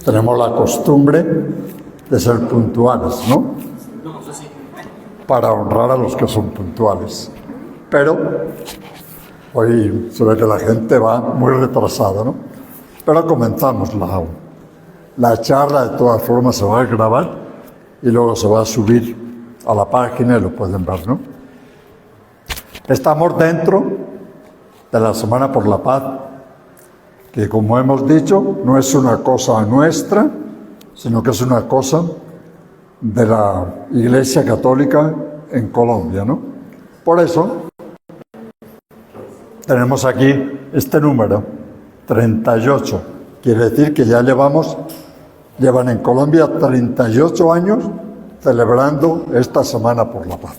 tenemos la costumbre de ser puntuales, ¿no? Para honrar a los que son puntuales. Pero hoy se ve que la gente va muy retrasada, ¿no? Pero comenzamos la charla, de todas formas se va a grabar y luego se va a subir a la página y lo pueden ver, ¿no? Estamos dentro de la Semana por la Paz, que como hemos dicho, no es una cosa nuestra, sino que es una cosa de la Iglesia Católica en Colombia, ¿no? Por eso tenemos aquí este número, 38. Quiere decir que ya llevan en Colombia 38 años celebrando esta Semana por la Paz.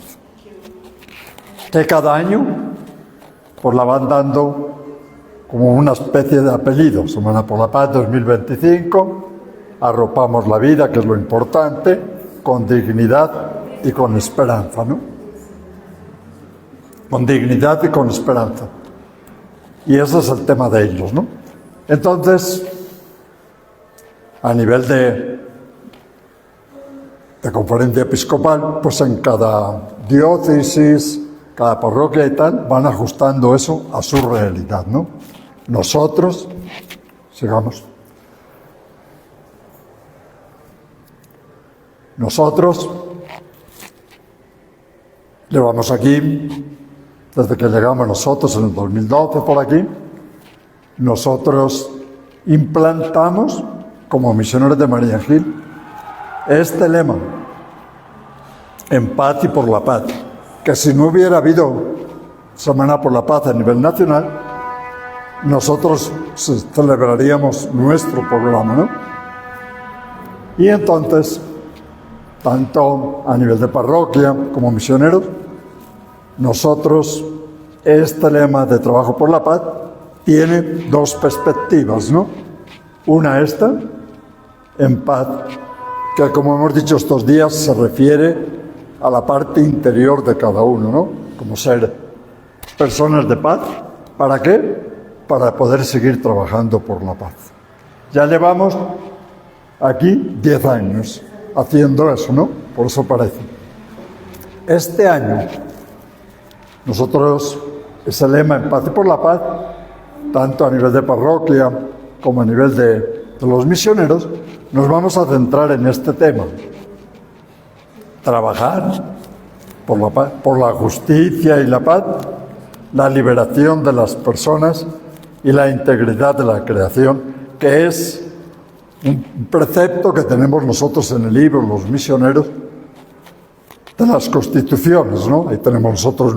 Que cada año pues la van dando como una especie de apellido. Semana por la Paz 2025, arropamos la vida, que es lo importante, con dignidad y con esperanza, ¿no? Con dignidad y con esperanza. Y ese es el tema de ellos, ¿no? Entonces, a nivel de conferencia episcopal, pues en cada diócesis, cada parroquia y tal, van ajustando eso a su realidad, ¿no? Nosotros, sigamos. Nosotros llevamos aquí, desde que llegamos nosotros en el 2012 por aquí, nosotros implantamos como misioneros de María Gil este lema, en paz y por la paz, que si no hubiera habido Semana por la Paz a nivel nacional, nosotros celebraríamos nuestro programa, ¿no? Y entonces, tanto a nivel de parroquia como misioneros, nosotros, este lema de trabajo por la paz tiene dos perspectivas, ¿no? Una esta, en paz, que como hemos dicho estos días, se refiere a la parte interior de cada uno, ¿no? Como ser personas de paz. ¿Para qué? Para poder seguir trabajando por la paz. Ya llevamos aquí 10 años haciendo eso, ¿no? Por eso parece. Este año, nosotros, ese lema en paz y por la paz, tanto a nivel de parroquia como a nivel de los misioneros, nos vamos a centrar en este tema. Trabajar por la paz, por la justicia y la paz, la liberación de las personas y la integridad de la creación, que es un precepto que tenemos nosotros en el libro, los misioneros, de las constituciones, ¿no? Ahí tenemos nosotros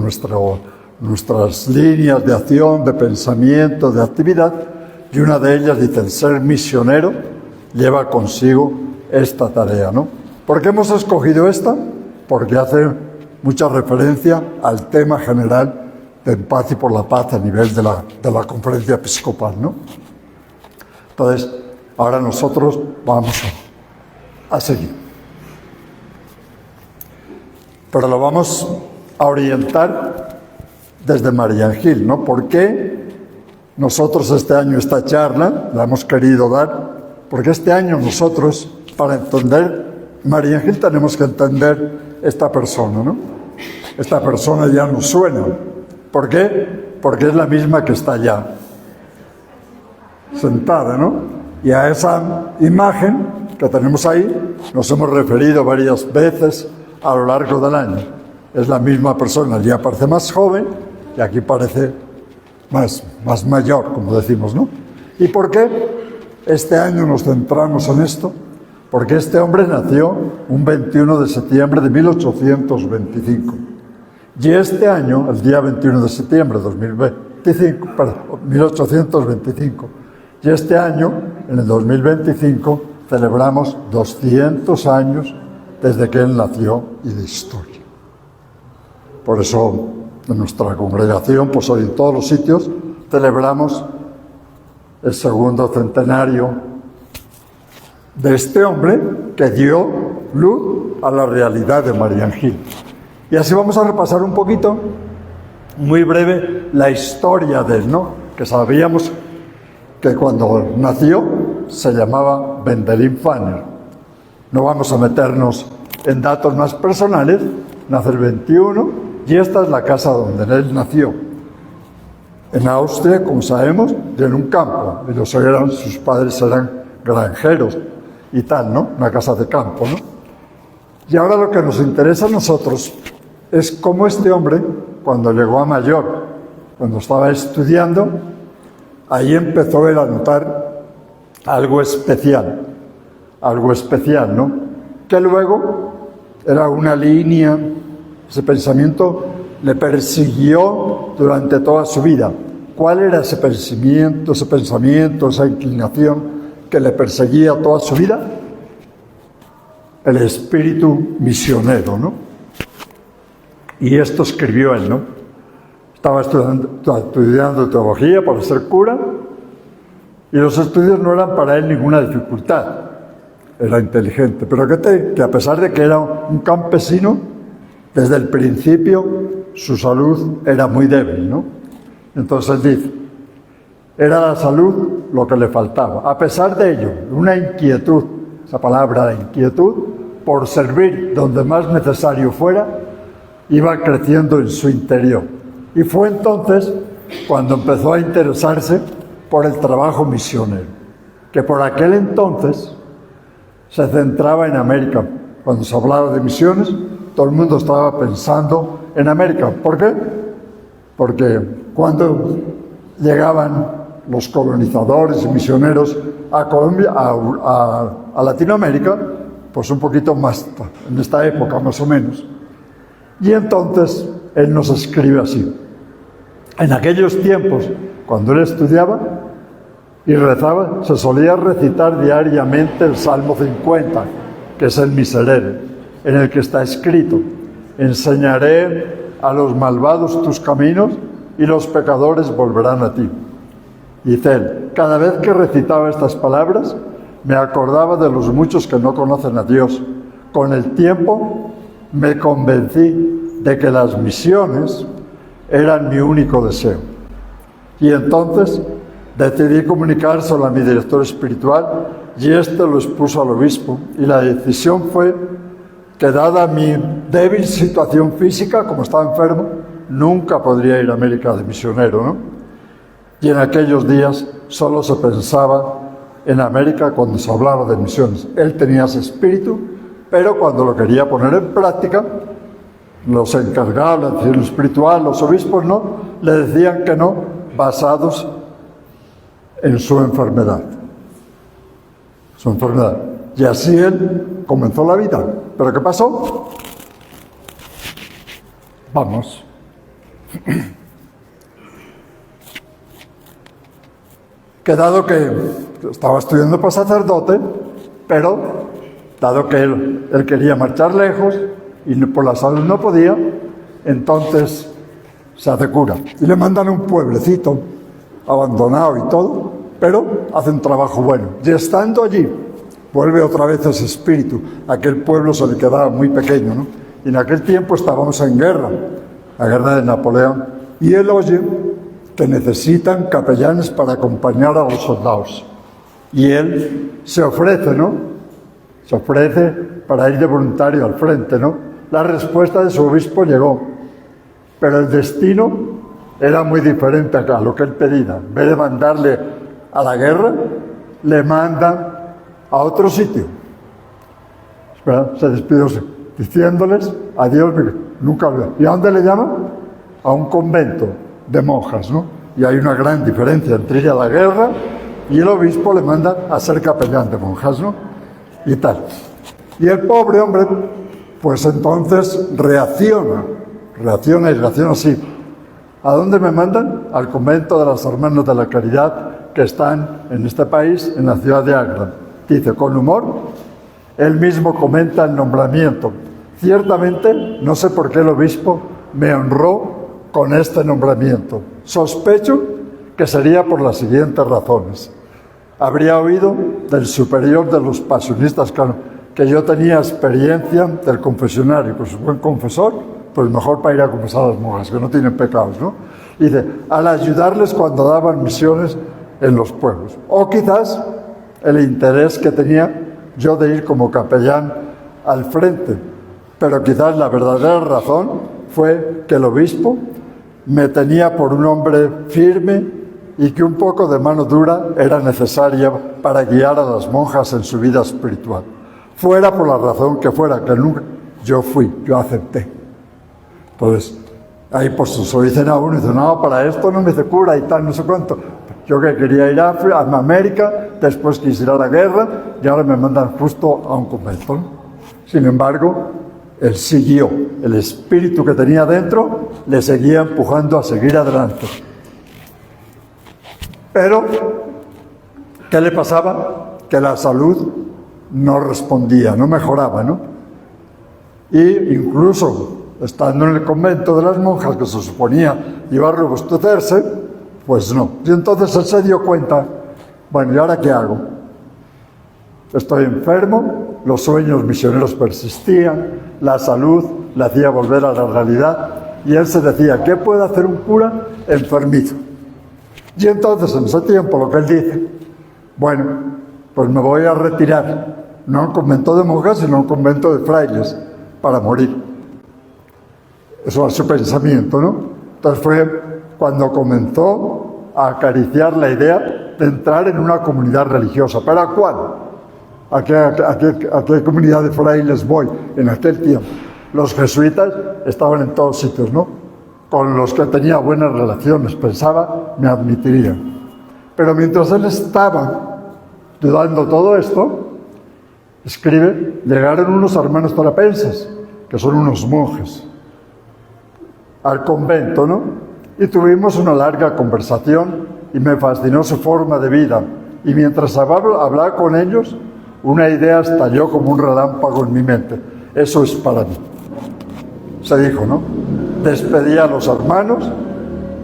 nuestras líneas de acción, de pensamiento, de actividad, y una de ellas dice, el ser misionero lleva consigo esta tarea, ¿no? ¿Por qué hemos escogido esta? Porque hace mucha referencia al tema general de paz y por la paz a nivel de la conferencia episcopal, ¿no? Entonces, ahora nosotros vamos a seguir. Pero lo vamos a orientar desde María Gil, ¿no? ¿Por qué nosotros este año esta charla la hemos querido dar? Porque este año nosotros, para entender María Gil, tenemos que entender esta persona, ¿no? Esta persona ya nos suena. ¿Por qué? Porque es la misma que está allá, sentada, ¿no? Y a esa imagen que tenemos ahí nos hemos referido varias veces a lo largo del año. Es la misma persona, allí parece más joven y aquí parece más mayor, como decimos, ¿no? ¿Y por qué este año nos centramos en esto? Porque este hombre nació un 21 de septiembre de 1825. Y este año, el día 21 de septiembre de 1825, y este año, en el 2025, celebramos 200 años desde que él nació y de historia. Por eso, en nuestra congregación, pues hoy en todos los sitios, celebramos el segundo centenario de este hombre que dio luz a la realidad de María Gil. Y así vamos a repasar un poquito, muy breve, la historia de él, ¿no? Que sabíamos que cuando nació se llamaba Wendelin Fanner. No vamos a meternos en datos más personales. Nace el 21 y esta es la casa donde él nació. En Austria, como sabemos, en un campo. Sus padres eran granjeros y tal, ¿no? Una casa de campo, ¿no? Y ahora lo que nos interesa a nosotros es cómo este hombre, cuando llegó a mayor, cuando estaba estudiando, ahí empezó él a notar algo especial, ¿no? Que luego era una línea, ese pensamiento le persiguió durante toda su vida. ¿Cuál era ese pensamiento, esa inclinación que le perseguía toda su vida? El espíritu misionero, ¿no? Y esto escribió él, ¿no? Estaba estudiando teología para ser cura y los estudios no eran para él ninguna dificultad. Era inteligente, pero que a pesar de que era un campesino, desde el principio su salud era muy débil, ¿no? Entonces dice, era la salud lo que le faltaba. A pesar de ello, una inquietud, esa palabra de inquietud, por servir donde más necesario fuera, iba creciendo en su interior. Y fue entonces cuando empezó a interesarse por el trabajo misionero, que por aquel entonces se centraba en América. Cuando se hablaba de misiones, todo el mundo estaba pensando en América. ¿Por qué? Porque cuando llegaban los colonizadores y misioneros a Colombia, a Latinoamérica, pues un poquito más, en esta época más o menos. Y entonces él nos escribe así. En aquellos tiempos, cuando él estudiaba y rezaba, se solía recitar diariamente el Salmo 50, que es el Miserere, en el que está escrito: enseñaré a los malvados tus caminos y los pecadores volverán a ti. Dice él, cada vez que recitaba estas palabras, me acordaba de los muchos que no conocen a Dios. Con el tiempo me convencí de que las misiones eran mi único deseo. Y entonces decidí comunicárselo a mi director espiritual y este lo expuso al obispo. Y la decisión fue que, dada mi débil situación física, como estaba enfermo, nunca podría ir a América de misionero, ¿no? Y en aquellos días solo se pensaba en América cuando se hablaba de misiones. Él tenía ese espíritu, pero cuando lo quería poner en práctica, los encargados, la dirección espiritual, los obispos no, le decían que no, basados en su enfermedad. Y así él comenzó la vida. ¿Pero qué pasó? Vamos. Que dado que estaba estudiando para sacerdote, pero dado que él quería marchar lejos y por la salud no podía, entonces se hace cura. Y le mandan a un pueblecito abandonado y todo, pero hace un trabajo bueno. Y estando allí, vuelve otra vez ese espíritu. Aquel pueblo se le quedaba muy pequeño, ¿no? Y en aquel tiempo estábamos en guerra, la guerra de Napoleón. Y él oye que necesitan capellanes para acompañar a los soldados. Y él se ofrece, ¿no? Se ofrece para ir de voluntario al frente, ¿no? La respuesta de su obispo llegó, pero el destino era muy diferente a lo que él pedía. En vez de mandarle a la guerra, le mandan a otro sitio. Se despidió diciéndoles adiós, nunca lo veo. ¿Y a dónde le llaman? A un convento de monjas, ¿no? Y hay una gran diferencia entre ir a la guerra y el obispo le manda a ser capellán de monjas, ¿no? Y tal. Y el pobre hombre, pues entonces reacciona así. ¿A dónde me mandan? Al convento de las Hermanas de la Caridad, que están en este país, en la ciudad de Agra. Dice, con humor, él mismo comenta el nombramiento. Ciertamente, no sé por qué el obispo me honró con este nombramiento. Sospecho que sería por las siguientes razones. Habría oído del superior de los pasionistas, claro, que yo tenía experiencia del confesionario, pues buen confesor, pues mejor para ir a confesar a las monjas, que no tienen pecados, ¿no? Y dice, al ayudarles cuando daban misiones en los pueblos. O quizás el interés que tenía yo de ir como capellán al frente. Pero quizás la verdadera razón fue que el obispo me tenía por un hombre firme y que un poco de mano dura era necesaria para guiar a las monjas en su vida espiritual. Fuera por la razón que fuera, que nunca yo acepté. Entonces, ahí pues se lo dicen a uno y dicen, no, para esto no me hice cura y tal, no sé cuánto. Yo que quería ir a América, después quise ir a la guerra y ahora me mandan justo a un convento, ¿no? Sin embargo, él siguió, el espíritu que tenía dentro le seguía empujando a seguir adelante. Pero, ¿qué le pasaba? Que la salud no respondía, no mejoraba, ¿no? Y incluso estando en el convento de las monjas, que se suponía iba a robustecerse, pues no. Y entonces él se dio cuenta, bueno, ¿y ahora qué hago? Estoy enfermo, los sueños misioneros persistían, la salud le hacía volver a la realidad, y él se decía, ¿qué puede hacer un cura enfermito? Y entonces, en ese tiempo, lo que él dice, bueno, pues me voy a retirar, no a un convento de monjas, sino a un convento de frailes, para morir. Eso es su pensamiento, ¿no? Entonces fue cuando comenzó a acariciar la idea de entrar en una comunidad religiosa. ¿Pero a cuál? ¿A qué comunidad de frailes voy en aquel tiempo? Los jesuitas estaban en todos sitios, ¿no? Con los que tenía buenas relaciones, pensaba, me admitirían. Pero mientras él estaba dudando todo esto, escribe, llegaron unos hermanos tarapenses, que son unos monjes, al convento, ¿no? Y tuvimos una larga conversación y me fascinó su forma de vida. Y mientras hablaba con ellos, una idea estalló como un relámpago en mi mente. Eso es para mí. Se dijo, ¿no? Despedí a los hermanos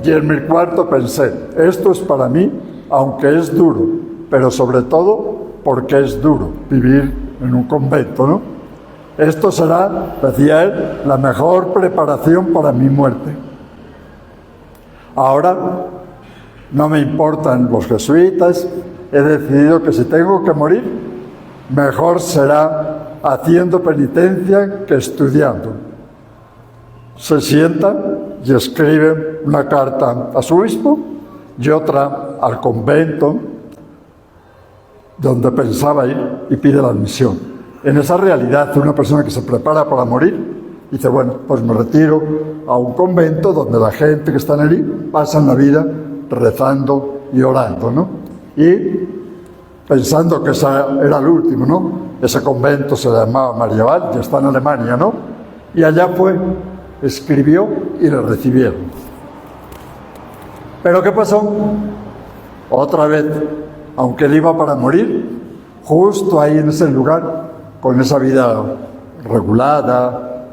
y en mi cuarto pensé, esto es para mí, aunque es duro, pero sobre todo porque es duro vivir en un convento, ¿no? Esto será, decía él, la mejor preparación para mi muerte. Ahora no me importan los jesuitas, he decidido que si tengo que morir, mejor será haciendo penitencia que estudiando. Se sienta y escribe una carta a su obispo y otra al convento donde pensaba ir y pide la admisión. En esa realidad, una persona que se prepara para morir, dice, bueno, pues me retiro a un convento donde la gente que está en allí pasa la vida rezando y orando, ¿no? Y pensando que ese era el último, ¿no? Ese convento se llamaba Mariaval, ya está en Alemania, ¿no? Y allá fue, escribió y le recibieron. ¿Pero qué pasó? Otra vez, aunque él iba para morir, justo ahí en ese lugar, con esa vida regulada,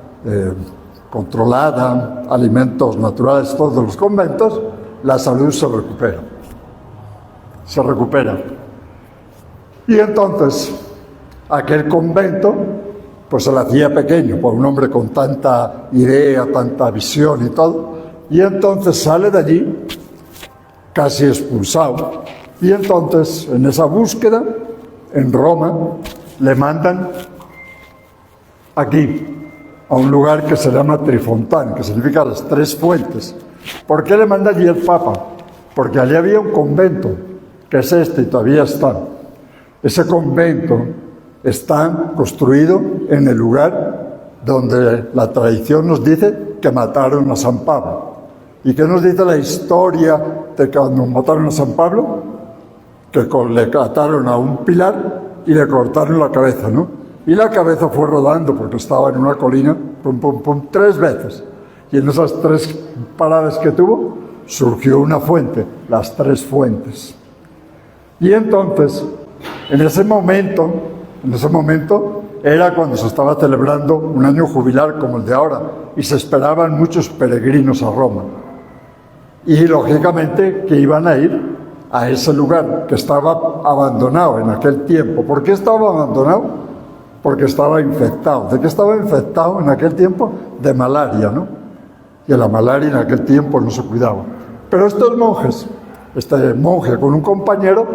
controlada, alimentos naturales, todos los conventos, la salud se recupera. Se recupera. Y entonces, aquel convento, pues se le hacía pequeño, por un hombre con tanta idea, tanta visión y todo, y entonces sale de allí, casi expulsado, y entonces, en esa búsqueda, en Roma, le mandan aquí, a un lugar que se llama Trifontán, que significa las tres fuentes. ¿Por qué le manda allí el Papa? Porque allí había un convento, que es este, y todavía está. Ese convento está construido en el lugar donde la tradición nos dice que mataron a San Pablo. ¿Y qué nos dice la historia de cuando mataron a San Pablo? Que le ataron a un pilar y le cortaron la cabeza, ¿no? Y la cabeza fue rodando porque estaba en una colina, pum, pum, pum, 3 veces. Y en esas 3 paradas que tuvo, surgió una fuente, las 3 fuentes. Y entonces, en ese momento, era cuando se estaba celebrando un año jubilar como el de ahora, y se esperaban muchos peregrinos a Roma. Y lógicamente que iban a ir a ese lugar que estaba abandonado en aquel tiempo. ¿Por qué estaba abandonado? Porque estaba infectado. ¿De qué estaba infectado en aquel tiempo? De malaria, ¿no? Y la malaria en aquel tiempo no se cuidaba. Pero estos monjes, este monje con un compañero,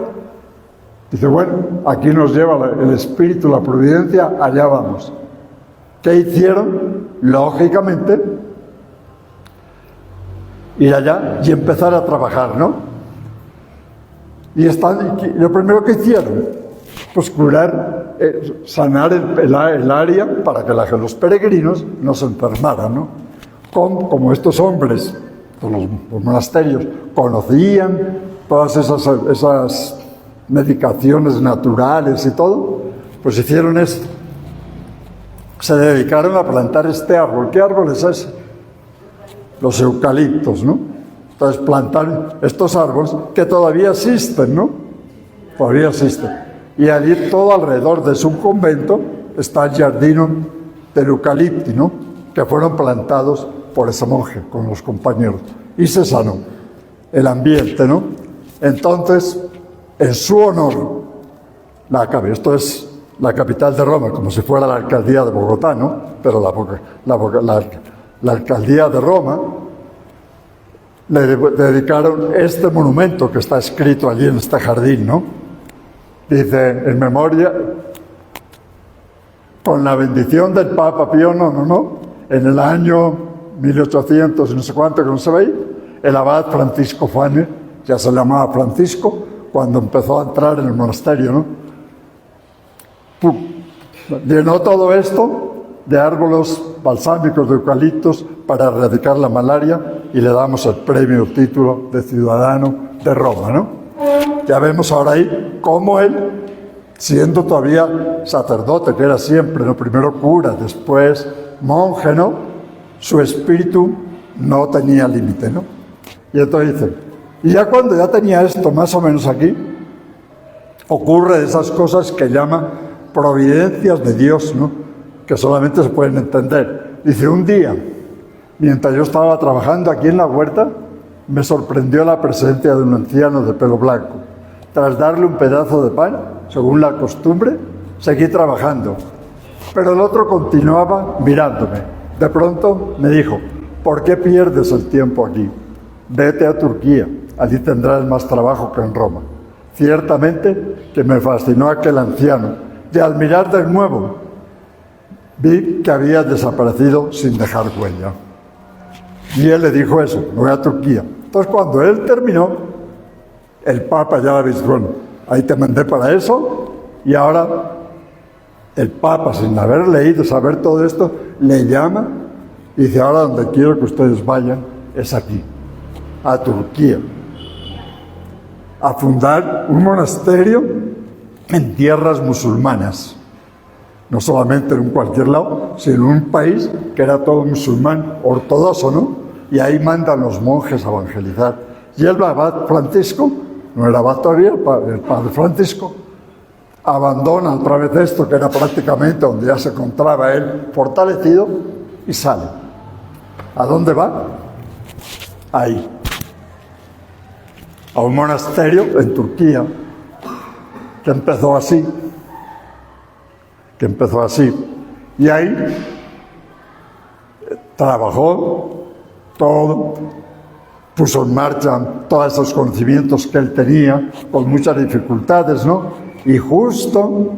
Dice, bueno, aquí nos lleva el espíritu, la providencia, allá vamos. ¿Qué hicieron? Lógicamente, ir allá y empezar a trabajar, ¿no? Y lo primero que hicieron, pues curar, sanar el área para que los peregrinos no se enfermaran, ¿no? Como estos hombres, los monasterios, conocían todas esas medicaciones naturales y todo, pues hicieron esto. Se dedicaron a plantar este árbol. ¿Qué árbol es ese? Los eucaliptos, ¿no? Entonces plantaron estos árboles que todavía existen, ¿no? Todavía existen. Y allí todo alrededor de su convento está el jardín del eucalipti, ¿no? Que fueron plantados por ese monje con los compañeros. Y se sanó el ambiente, ¿no? Entonces, en su honor, esto es la capital de Roma, como si fuera la alcaldía de Bogotá, ¿no? Pero la alcaldía de Roma le dedicaron este monumento que está escrito allí en este jardín, ¿no? Dice, en memoria, con la bendición del Papa Pío IX, en el año 1800 y no sé cuánto, que no se ve, el abad Francisco Fane, ya se llamaba Francisco, cuando empezó a entrar en el monasterio, ¿no? Llenó todo esto de árboles balsámicos, de eucaliptos, para erradicar la malaria, y le damos el premio, el título de ciudadano de Roma, ¿no? Ya vemos ahora ahí cómo él, siendo todavía sacerdote, que era siempre, ¿no? Primero cura, después monje, ¿no? Su espíritu no tenía límite, ¿no? Y entonces dice, y ya cuando ya tenía esto más o menos aquí, ocurre esas cosas que llama providencias de Dios, ¿no? Que solamente se pueden entender. Dice, un día, mientras yo estaba trabajando aquí en la huerta, me sorprendió la presencia de un anciano de pelo blanco. Tras darle un pedazo de pan, según la costumbre, seguí trabajando. Pero el otro continuaba mirándome. De pronto me dijo, ¿por qué pierdes el tiempo aquí? Vete a Turquía, allí tendrás más trabajo que en Roma. Ciertamente que me fascinó aquel anciano, y al mirar de nuevo, vi que había desaparecido sin dejar huella. Y él le dijo eso, me voy a Turquía. Entonces cuando él terminó, el Papa ya le dijo, bueno, ahí te mandé para eso, y ahora el Papa, sin haber leído, saber todo esto, le llama y dice, ahora donde quiero que ustedes vayan es aquí, a Turquía, a fundar un monasterio en tierras musulmanas. No solamente en cualquier lado, sino en un país que era todo musulmán ortodoxo, ¿no? Y ahí mandan los monjes a evangelizar. Y el abad Francisco, no era abad todavía, el padre Francisco, abandona otra vez esto, que era prácticamente donde ya se encontraba él fortalecido, y sale. ¿A dónde va? Ahí. A un monasterio en Turquía, que empezó así. Y ahí trabajó todo, puso en marcha todos esos conocimientos que él tenía, con muchas dificultades, ¿no? Y justo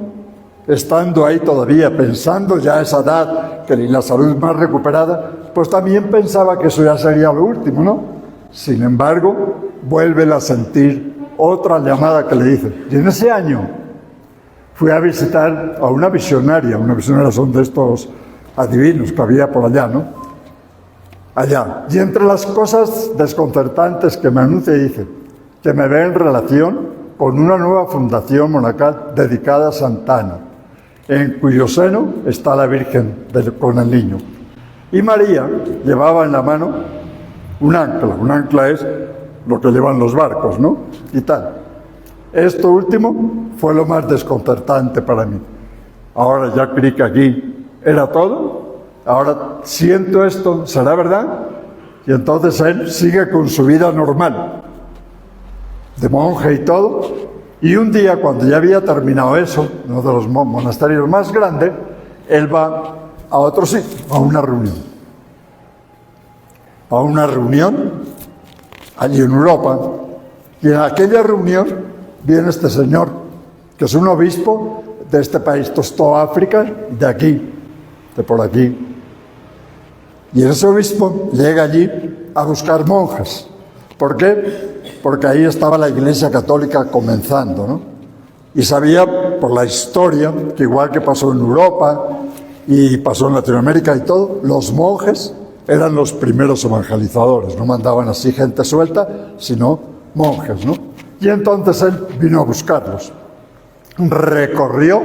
estando ahí todavía, pensando ya a esa edad, que la salud más recuperada, pues también pensaba que eso ya sería lo último, ¿no? Sin embargo, vuelve a sentir otra llamada que le dice. Y en ese año fui a visitar a una visionaria son de estos adivinos que había por allá, ¿no? Allá. Y entre las cosas desconcertantes que me anuncia, dice que me ve en relación con una nueva fundación monacal dedicada a Santa Ana, en cuyo seno está la Virgen con el niño. Y María llevaba en la mano un ancla. Un ancla es lo que llevan los barcos, ¿no? Y tal. Esto último fue lo más desconcertante para mí. Ahora ya creí que aquí era todo. Ahora siento esto, ¿será verdad? Y entonces él sigue con su vida normal, de monje y todo. Y un día, cuando ya había terminado eso, uno de los monasterios más grandes, él va a otro sitio, a una reunión. A una reunión allí en Europa. Y en aquella reunión viene este señor, que es un obispo de este país, toda África, de aquí, de por aquí. Y ese obispo llega allí a buscar monjas. ¿Por qué? Porque ahí estaba la Iglesia Católica comenzando, ¿no? Y sabía por la historia que igual que pasó en Europa y pasó en Latinoamérica y todo, los monjes eran los primeros evangelizadores, no mandaban así gente suelta, sino monjes, ¿no? Y entonces él vino a buscarlos. Recorrió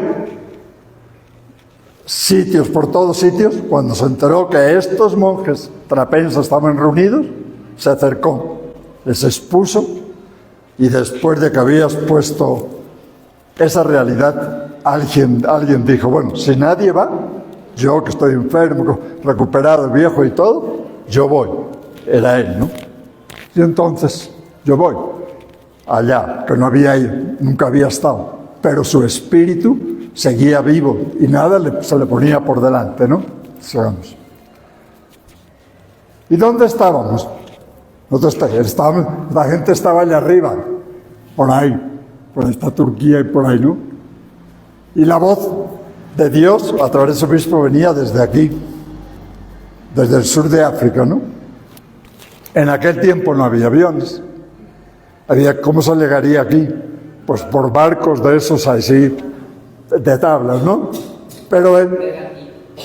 sitios por todos sitios. Cuando se enteró que estos monjes trapenses estaban reunidos, se acercó, les expuso, y después de que había expuesto esa realidad, alguien dijo, bueno, si nadie va, yo que estoy enfermo, recuperado, viejo y todo, yo voy. Era él, ¿no? Y entonces yo voy allá, que no había ido, nunca había estado, pero su espíritu seguía vivo y nada se le ponía por delante, ¿no? Sigamos. ¿Y dónde estábamos? La gente estaba allá arriba, por ahí está Turquía y por ahí, ¿no? Y la voz de Dios a través de su obispo venía desde aquí, desde el sur de África, ¿no? En aquel tiempo no había aviones. ¿Cómo se llegaría aquí? Pues por barcos de esos así, de tablas, ¿no? Pero él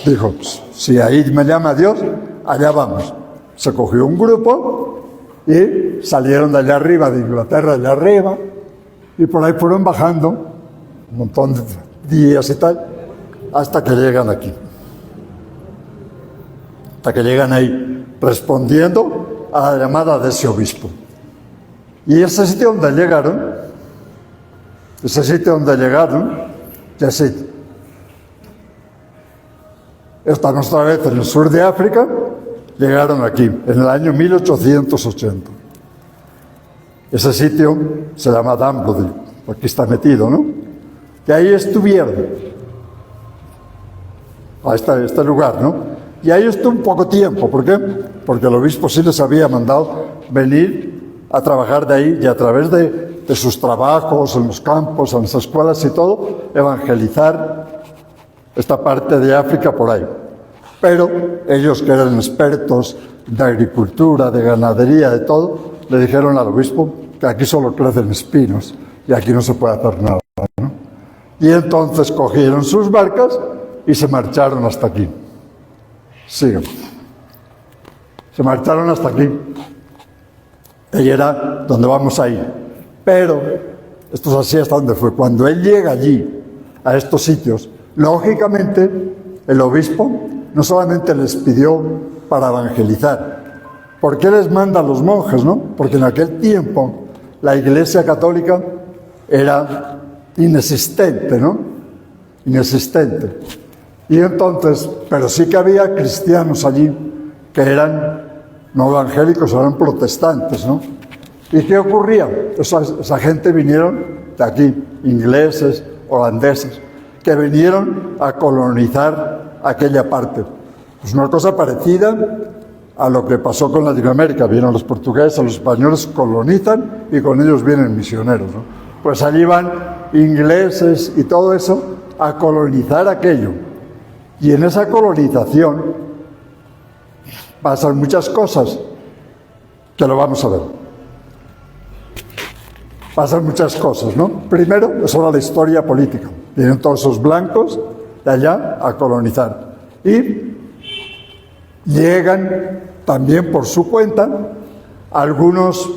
dijo, si ahí me llama Dios, allá vamos. Se cogió un grupo y salieron de allá arriba, de Inglaterra, de allá arriba, y por ahí fueron bajando un montón de días y tal, hasta que llegan aquí. Hasta que llegan ahí, respondiendo a la llamada de ese obispo. Y ese sitio donde llegaron, ya sí, estamos otra vez en el sur de África, llegaron aquí, en el año 1880. Ese sitio se llama Dambodil, aquí está metido, ¿no? Y ahí estuvieron, a este lugar, ¿no? Y ahí estuvo un poco tiempo, ¿por qué? Porque el obispo sí les había mandado venir a trabajar de ahí y a través de sus trabajos en los campos, en las escuelas y todo, evangelizar esta parte de África por ahí. Pero ellos, que eran expertos de agricultura, de ganadería, de todo, le dijeron al obispo que aquí solo crecen espinos y aquí no se puede hacer nada, ¿no? Y entonces cogieron sus barcas y se marcharon hasta aquí. Sigan. Se marcharon hasta aquí. Y era donde vamos a ir. Pero, esto es así hasta donde fue. Cuando él llega allí, a estos sitios, lógicamente, el obispo no solamente les pidió para evangelizar. ¿Por qué les manda a los monjes, no? Porque en aquel tiempo la Iglesia Católica era inexistente, ¿no? Inexistente. Y entonces, pero sí que había cristianos allí que eran no evangélicos, eran protestantes, ¿no? ¿Y qué ocurría? Esa gente vinieron de aquí, ingleses, holandeses, que vinieron a colonizar aquella parte. Es una cosa parecida a lo que pasó con Latinoamérica. Vienen los portugueses, los españoles colonizan y con ellos vienen misioneros, ¿no? Pues allí van ingleses y todo eso a colonizar aquello. Y en esa colonización pasan muchas cosas que lo vamos a ver. Pasan muchas cosas, ¿no? Primero, es ahora la historia política. Vienen todos esos blancos de allá a colonizar. Y llegan también por su cuenta algunos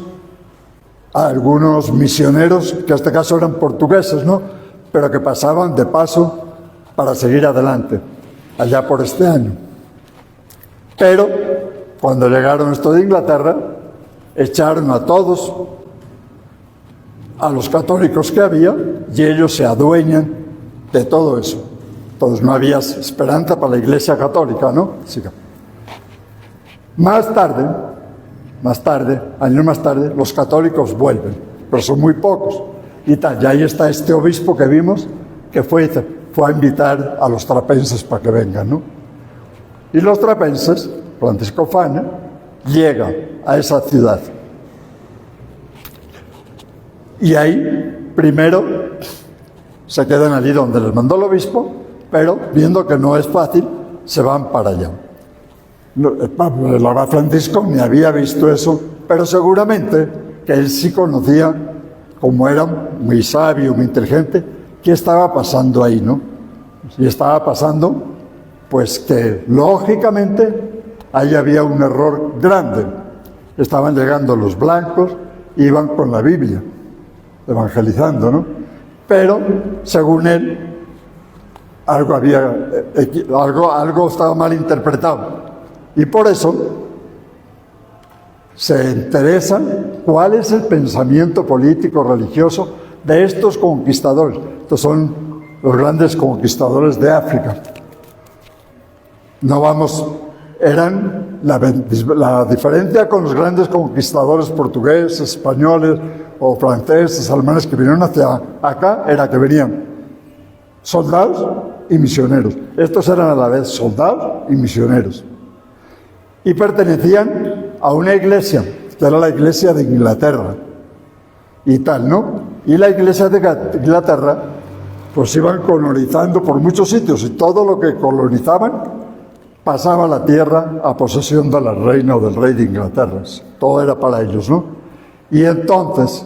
misioneros, que en este caso eran portugueses, ¿no? Pero que pasaban de paso para seguir adelante, allá por este año. Pero cuando llegaron estos de Inglaterra, echaron a todos, a los católicos que había, y ellos se adueñan de todo eso. Entonces no había esperanza para la Iglesia Católica, ¿no? Sí. Más tarde, años más tarde, los católicos vuelven, pero son muy pocos. Y ahí está este obispo que vimos, que fue a invitar a los trapenses para que vengan, ¿no? Y los trapenses, Francisco Fana, llega a esa ciudad. Y ahí, primero, se quedan allí donde les mandó el obispo, pero viendo que no es fácil, se van para allá. El abad Francisco ni había visto eso, pero seguramente que él sí conocía, como era muy sabio, muy inteligente, qué estaba pasando ahí, ¿no? Y estaba pasando, pues que lógicamente ahí había un error grande. Estaban llegando los blancos, iban con la Biblia, evangelizando, ¿no? Pero, según él, algo estaba mal interpretado. Y por eso se interesan cuál es el pensamiento político religioso de estos conquistadores. Estos son los grandes conquistadores de África. Eran la diferencia con los grandes conquistadores portugueses, españoles o franceses, alemanes que vinieron hacia acá, era que venían soldados y misioneros. Estos eran a la vez soldados y misioneros. Y pertenecían a una iglesia, que era la iglesia de Inglaterra, y tal, ¿no? Y la iglesia de Inglaterra, pues iban colonizando por muchos sitios, y todo lo que colonizaban pasaba la tierra a posesión de la reina o del rey de Inglaterra. Todo era para ellos, ¿no? Y entonces,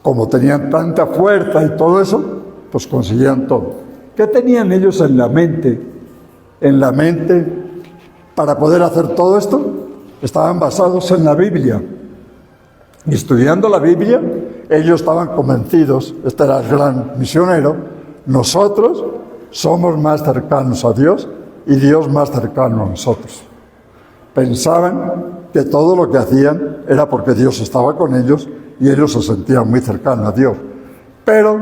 como tenían tanta fuerza y todo eso, pues conseguían todo. ¿Qué tenían ellos en la mente? En la mente, para poder hacer todo esto, estaban basados en la Biblia. Y estudiando la Biblia, ellos estaban convencidos, este era el gran misionero, nosotros somos más cercanos a Dios y Dios más cercano a nosotros. Pensaban que todo lo que hacían era porque Dios estaba con ellos y ellos se sentían muy cercanos a Dios. Pero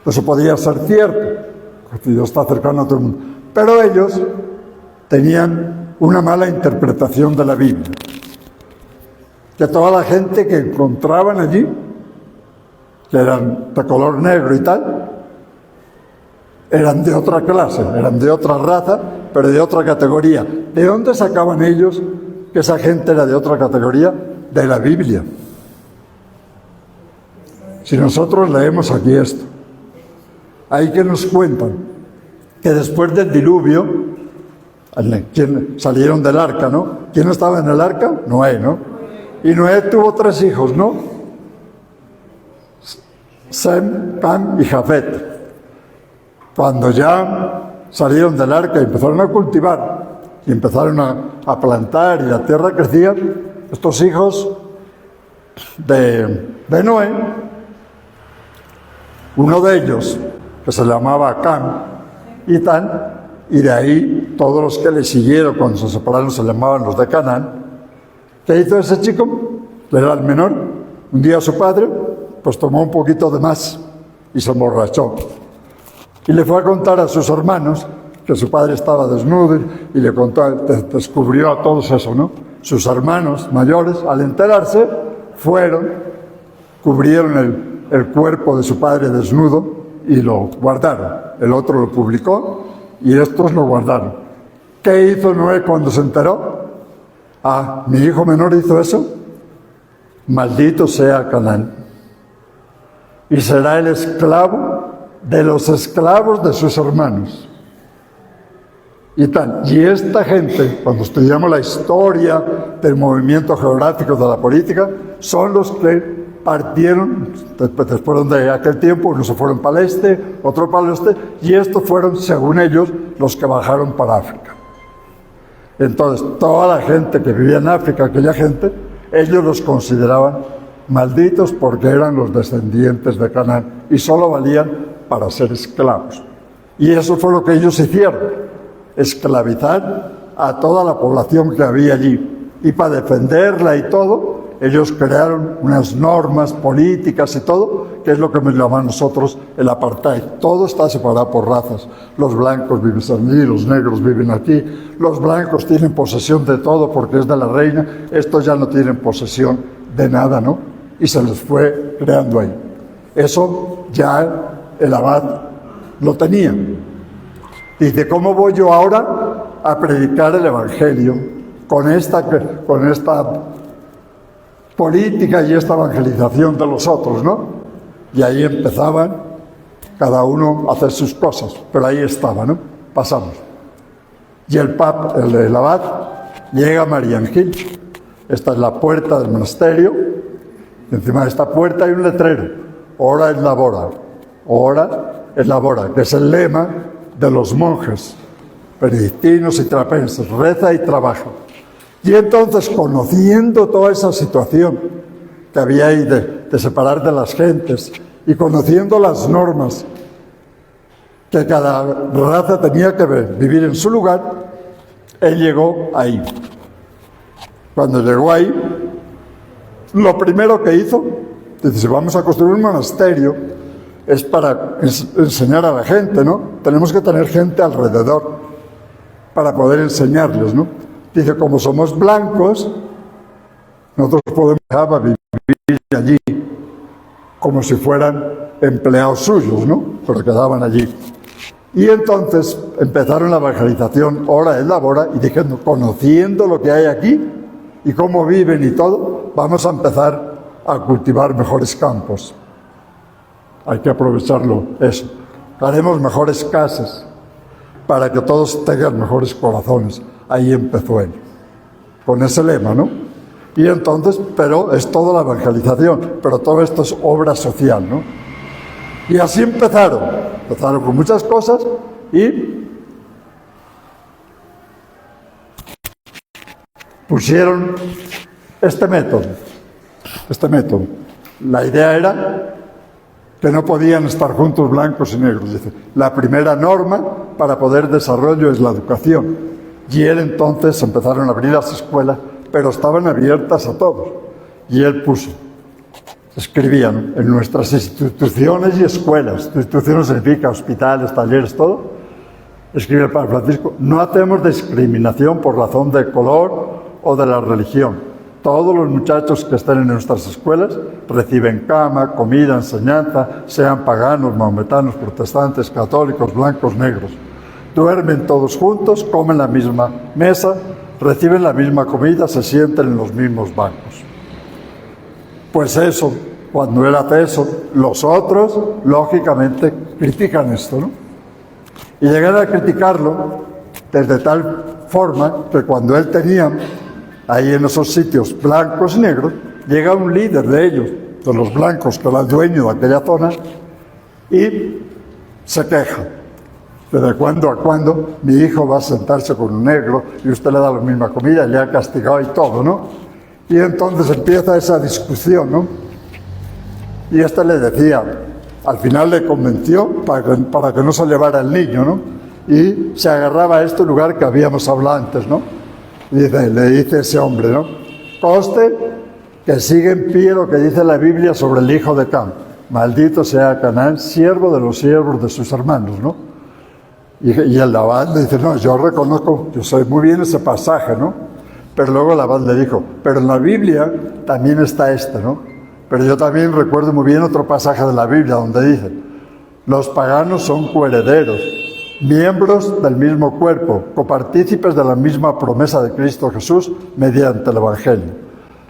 eso podía ser cierto, porque Dios está cercano a todo el mundo. Pero ellos tenían una mala interpretación de la Biblia. Que toda la gente que encontraban allí, que eran de color negro y tal, eran de otra clase, eran de otra raza, pero de otra categoría. ¿De dónde sacaban ellos que esa gente era de otra categoría? De la Biblia. Si nosotros leemos aquí esto, ahí que nos cuentan que después del diluvio, ¿quién salieron del arca, no? ¿Quién estaba en el arca? Noé, ¿no? Y Noé tuvo 3 hijos, ¿no? Sem, Cam y Jafet. Cuando ya salieron del arca y empezaron a cultivar y empezaron a plantar y la tierra crecía, estos hijos de Noé, uno de ellos, que se llamaba Cam y Tan, y de ahí todos los que le siguieron cuando se separaron se llamaban los de Canaán. ¿Qué hizo ese chico? Era el menor. Un día su padre pues tomó un poquito de más y se emborrachó. Y le fue a contar a sus hermanos que su padre estaba desnudo y le contó, descubrió a todos eso, ¿no? Sus hermanos mayores, al enterarse, cubrieron el cuerpo de su padre desnudo y lo guardaron. El otro lo publicó y estos lo guardaron. ¿Qué hizo Noé cuando se enteró? Ah, mi hijo menor hizo eso. Maldito sea Canaán. Y será el esclavo de los esclavos de sus hermanos. Y esta gente, cuando estudiamos la historia del movimiento geográfico de la política, son los que partieron, después de aquel tiempo, unos se fueron para el este, otro para el oeste, y estos fueron, según ellos, los que bajaron para África. Entonces, toda la gente que vivía en África, aquella gente, ellos los consideraban malditos porque eran los descendientes de Canaán y solo valían para ser esclavos. Y eso fue lo que ellos hicieron, esclavizar a toda la población que había allí. Y para defenderla y todo, ellos crearon unas normas políticas y todo, que es lo que me llamamos nosotros el apartheid. Todo está separado por razas. Los blancos viven allí, los negros viven aquí, los blancos tienen posesión de todo porque es de la reina, estos ya no tienen posesión de nada, ¿no? Y se les fue creando ahí. Eso ya el abad lo tenía. Dice, ¿cómo voy yo ahora a predicar el evangelio con esta política y esta evangelización de los otros, ¿no? Y ahí empezaban cada uno a hacer sus cosas, pero ahí estaba, ¿no? Pasamos. Y el abad, llega a Marian Hill. Esta es la puerta del monasterio. Encima de esta puerta hay un letrero: Ora et labora. Ora et labora, que es el lema de los monjes benedictinos y trapenses: reza y trabaja. Y entonces, conociendo toda esa situación que había ahí de separar de las gentes, y conociendo las normas que cada raza tenía que vivir en su lugar, él llegó ahí. Cuando llegó ahí, lo primero que hizo, dice: si vamos a construir un monasterio, es para enseñar a la gente, ¿no? Tenemos que tener gente alrededor para poder enseñarles, ¿no? Dice: como somos blancos, nosotros podemos vivir allí como si fueran empleados suyos, ¿no? Pero quedaban allí. Y entonces empezaron la evangelización, Ora et labora, y diciendo: conociendo lo que hay aquí y cómo viven y todo, vamos a empezar a cultivar mejores campos. Hay que aprovecharlo, eso. Haremos mejores casas para que todos tengan mejores corazones. Ahí empezó él, con ese lema, ¿no? Y entonces, pero es toda la evangelización, pero todo esto es obra social, ¿no? Y así empezaron con muchas cosas y pusieron este método. La idea era que no podían estar juntos blancos y negros. Dice: la primera norma para poder desarrollo es la educación. Y él entonces empezaron a abrir las escuelas, pero estaban abiertas a todos. Y él puso, escribían: en nuestras instituciones y escuelas, instituciones significa hospitales, talleres, todo, escribe el Padre Francisco: no hacemos discriminación por razón de color o de la religión. Todos los muchachos que estén en nuestras escuelas reciben cama, comida, enseñanza, sean paganos, maometanos, protestantes, católicos, blancos, negros. Duermen todos juntos, comen la misma mesa, reciben la misma comida, se sienten en los mismos bancos. Pues eso, cuando él hace eso, los otros, lógicamente, critican esto, ¿no? Y llegan a criticarlo desde tal forma que cuando él tenía ahí en esos sitios blancos y negros, llega un líder de ellos, de los blancos, que era el dueño de aquella zona, y se queja. De cuando a cuando mi hijo va a sentarse con un negro y usted le da la misma comida y le ha castigado y todo, ¿no? Y entonces empieza esa discusión, ¿no? Y este le decía, al final le convenció para que no se llevara el niño, ¿no? Y se agarraba a este lugar que habíamos hablado antes, ¿no? Le dice ese hombre, ¿no? Conste que sigue en pie lo que dice la Biblia sobre el hijo de Cam. Maldito sea Canaán, siervo de los siervos de sus hermanos, ¿no? Y el abad le dice: no, yo reconozco, yo sé muy bien ese pasaje, ¿no? Pero luego el abad le dijo: pero en la Biblia también está ¿no? Pero yo también recuerdo muy bien otro pasaje de la Biblia donde dice: los paganos son coherederos, miembros del mismo cuerpo, copartícipes de la misma promesa de Cristo Jesús mediante el Evangelio.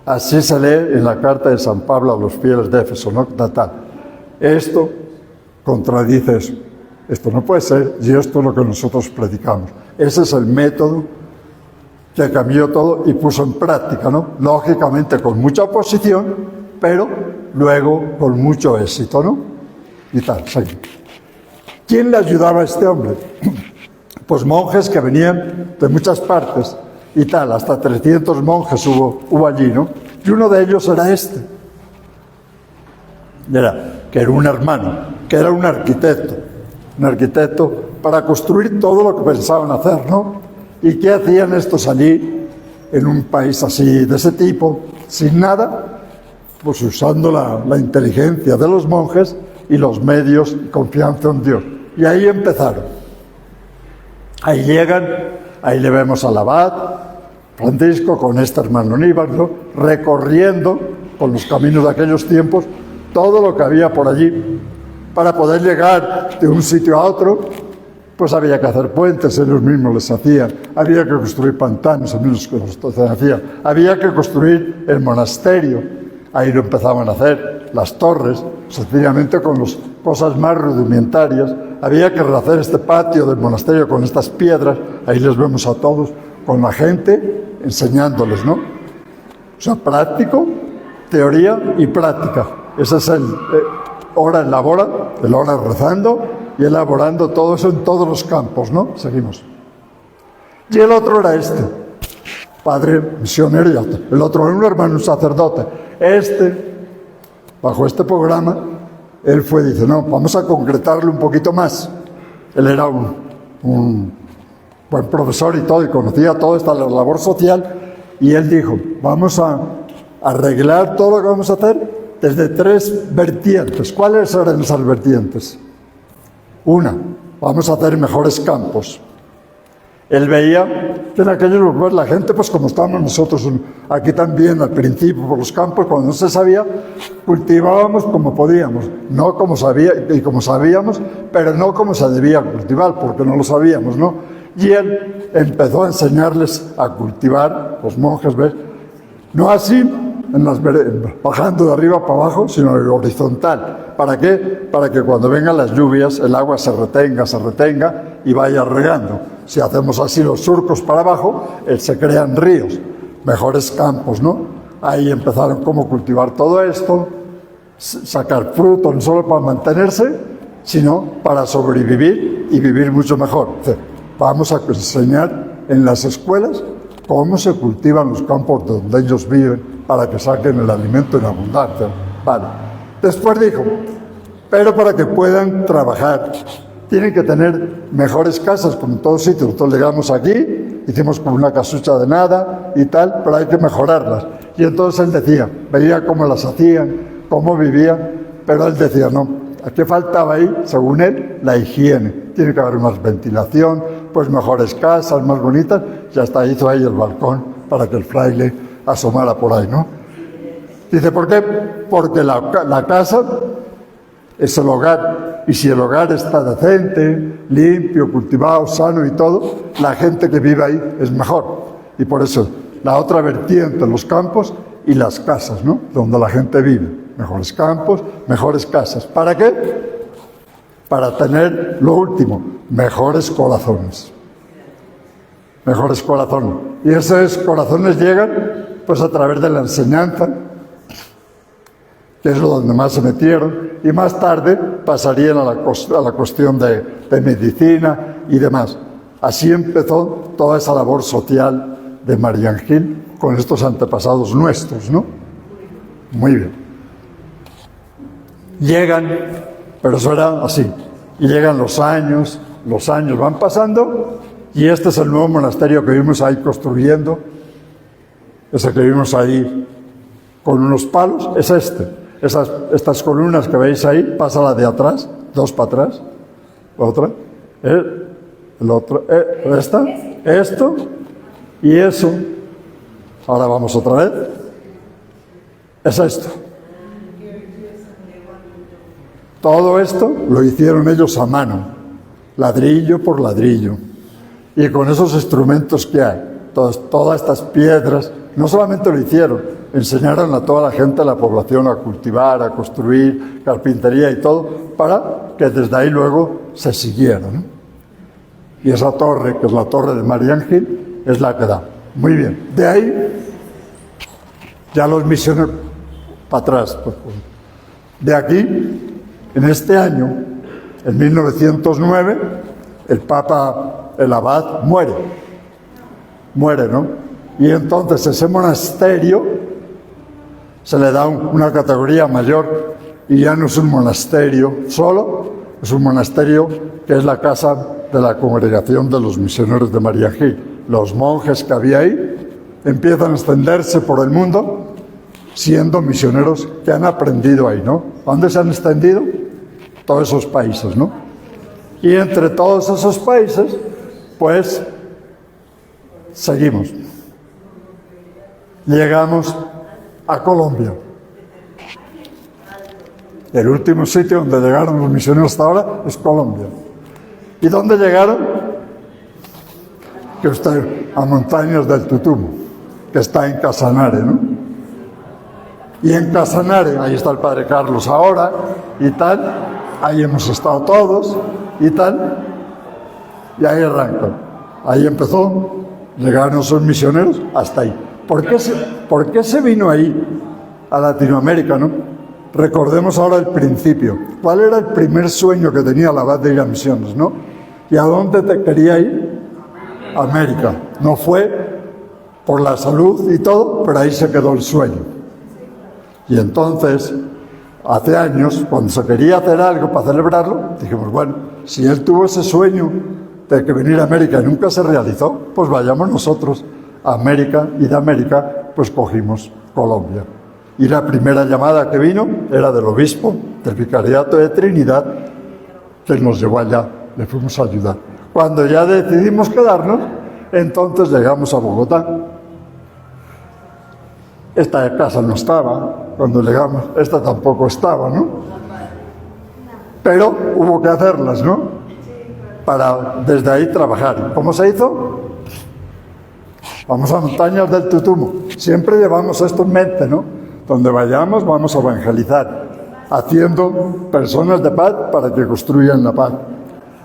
Así se lee en la carta de San Pablo a los fieles de Éfeso, ¿no? Esto contradice eso. Esto no puede ser, y esto es lo que nosotros predicamos. Ese es el método que cambió todo y puso en práctica, ¿no? Lógicamente con mucha oposición, pero luego con mucho éxito, ¿no? Y tal, seguimos. ¿Quién le ayudaba a este hombre? Pues monjes que venían de muchas partes y tal, hasta 300 monjes hubo allí, ¿no? Y uno de ellos era este. Que era un hermano, que era un arquitecto para construir todo lo que pensaban hacer, ¿no? ¿Y qué hacían estos allí, en un país así, de ese tipo, sin nada? Pues usando la inteligencia de los monjes y los medios y confianza en Dios. Y ahí empezaron. Ahí llegan, ahí le vemos al abad Francisco con este hermano Aníbal, ¿no? Recorriendo con los caminos de aquellos tiempos todo lo que había por allí. Para poder llegar de un sitio a otro, pues había que hacer puentes, ellos mismos les hacían, había que construir pantanos, ellos mismos les hacían, había que construir el monasterio, ahí lo empezaban a hacer. las torres, sencillamente con las cosas más rudimentarias. Había que rehacer este patio del monasterio con estas piedras, ahí les vemos a todos, con la gente enseñándoles, ¿no? O sea, práctico, teoría y práctica. Ese es el hora elabora, el hora rezando y elaborando todo eso en todos los campos, ¿no? Seguimos. Y el otro era este, padre misionero, y el otro era un hermano, un sacerdote. Bajo este programa, él dice, no, vamos a concretarlo un poquito más. Él era un buen profesor y todo, y conocía toda esta labor social, y él dijo, vamos a arreglar todo lo que vamos a hacer desde 3 vertientes. ¿Cuáles eran esas vertientes? Una, vamos a hacer mejores campos. Él veía que en aquellos lugares la gente, pues como estábamos nosotros aquí también al principio por los campos, cuando no se sabía, cultivábamos como podíamos, no como sabíamos, pero no como se debía cultivar, porque no lo sabíamos, ¿no? Y él empezó a enseñarles a cultivar, los monjes, ¿ves? No así, bajando de arriba para abajo, sino en horizontal. ¿Para qué? Para que cuando vengan las lluvias el agua se retenga y vaya regando. Si hacemos así los surcos para abajo, se crean ríos, mejores campos, ¿no? Ahí empezaron cómo cultivar todo esto, sacar fruto, no solo para mantenerse, sino para sobrevivir y vivir mucho mejor. Vamos a enseñar en las escuelas cómo se cultivan los campos donde ellos viven para que saquen el alimento en abundancia. Vale. Después dijo, pero para que puedan trabajar, tienen que tener mejores casas, como en todos sitios. Nosotros llegamos aquí, hicimos como una casucha de nada y tal, pero hay que mejorarlas. Y entonces él decía, veía cómo las hacían, cómo vivían, pero él decía, no, ¿qué faltaba ahí? Según él, la higiene. Tiene que haber más ventilación, pues mejores casas, más bonitas, y hasta hizo ahí el balcón para que el fraile asomara por ahí, ¿no? Dice, ¿por qué? Porque la casa es el hogar, y si el hogar está decente, limpio, cultivado, sano y todo, la gente que vive ahí es mejor. Y por eso, la otra vertiente, los campos y las casas, ¿no? Donde la gente vive. Mejores campos, mejores casas. ¿Para qué? Para tener lo último, mejores corazones. Mejores corazones. Y esos corazones llegan, pues a través de la enseñanza, que es lo donde más se metieron, y más tarde pasarían a la cuestión de medicina y demás. Así empezó toda esa labor social de Marian Gil con estos antepasados nuestros, ¿no? Muy bien. Llegan, pero eso era así, y llegan los años van pasando, y este es el nuevo monasterio que vimos ahí construyendo, ese que vimos ahí con unos palos, es este. Estas columnas que veis ahí, pasa la de atrás, 2 para atrás, otra, el otro, esto y eso. Ahora vamos otra vez. Es esto. Todo esto lo hicieron ellos a mano, ladrillo por ladrillo. Y con esos instrumentos que hay, todas estas piedras, no solamente lo hicieron, enseñaron a toda la gente de la población a cultivar, a construir, carpintería y todo, para que desde ahí luego se siguiera, ¿no? Y esa torre, que es la torre de Marian Gil, es la que da. Muy bien. De ahí, ya los misioneros, para atrás. De aquí, en este año, en 1909, el Papa, el abad, muere, ¿no? Y entonces ese monasterio se le da una categoría mayor y ya no es un monasterio solo, es un monasterio que es la casa de la congregación de los misioneros de Marian Gil. Los monjes que había ahí empiezan a extenderse por el mundo siendo misioneros que han aprendido ahí, ¿no? ¿Dónde se han extendido? Todos esos países, ¿no? Y entre todos esos países, pues, seguimos. Llegamos a Colombia. El último sitio donde llegaron los misioneros hasta ahora es Colombia. ¿Y dónde llegaron? Que usted, a montañas del Tutumo, que está en Casanare, ¿no? Y en Casanare, ahí está el padre Carlos ahora, y tal, ahí hemos estado todos, y tal, y ahí arranca. Ahí empezó, llegaron esos misioneros, hasta ahí. ¿Por qué se vino ahí, a Latinoamérica, no? Recordemos ahora el principio. ¿Cuál era el primer sueño que tenía el abad de ir a misiones, no? ¿Y a dónde te quería ir? América. No fue por la salud y todo, pero ahí se quedó el sueño. Y entonces, hace años, cuando se quería hacer algo para celebrarlo, dijimos, bueno, si él tuvo ese sueño de que venir a América y nunca se realizó, pues vayamos nosotros a América, y de América, pues cogimos Colombia. Y la primera llamada que vino era del obispo del Vicariato de Trinidad, que nos llevó allá, le fuimos a ayudar. Cuando ya decidimos quedarnos, entonces llegamos a Bogotá. Esta casa no estaba, cuando llegamos, esta tampoco estaba, ¿no? Pero hubo que hacerlas, ¿no? Para desde ahí trabajar. ¿Cómo se hizo? Vamos a Montañas del Tutumo. Siempre llevamos esto en mente, ¿no? Donde vayamos vamos a evangelizar, haciendo personas de paz para que construyan la paz.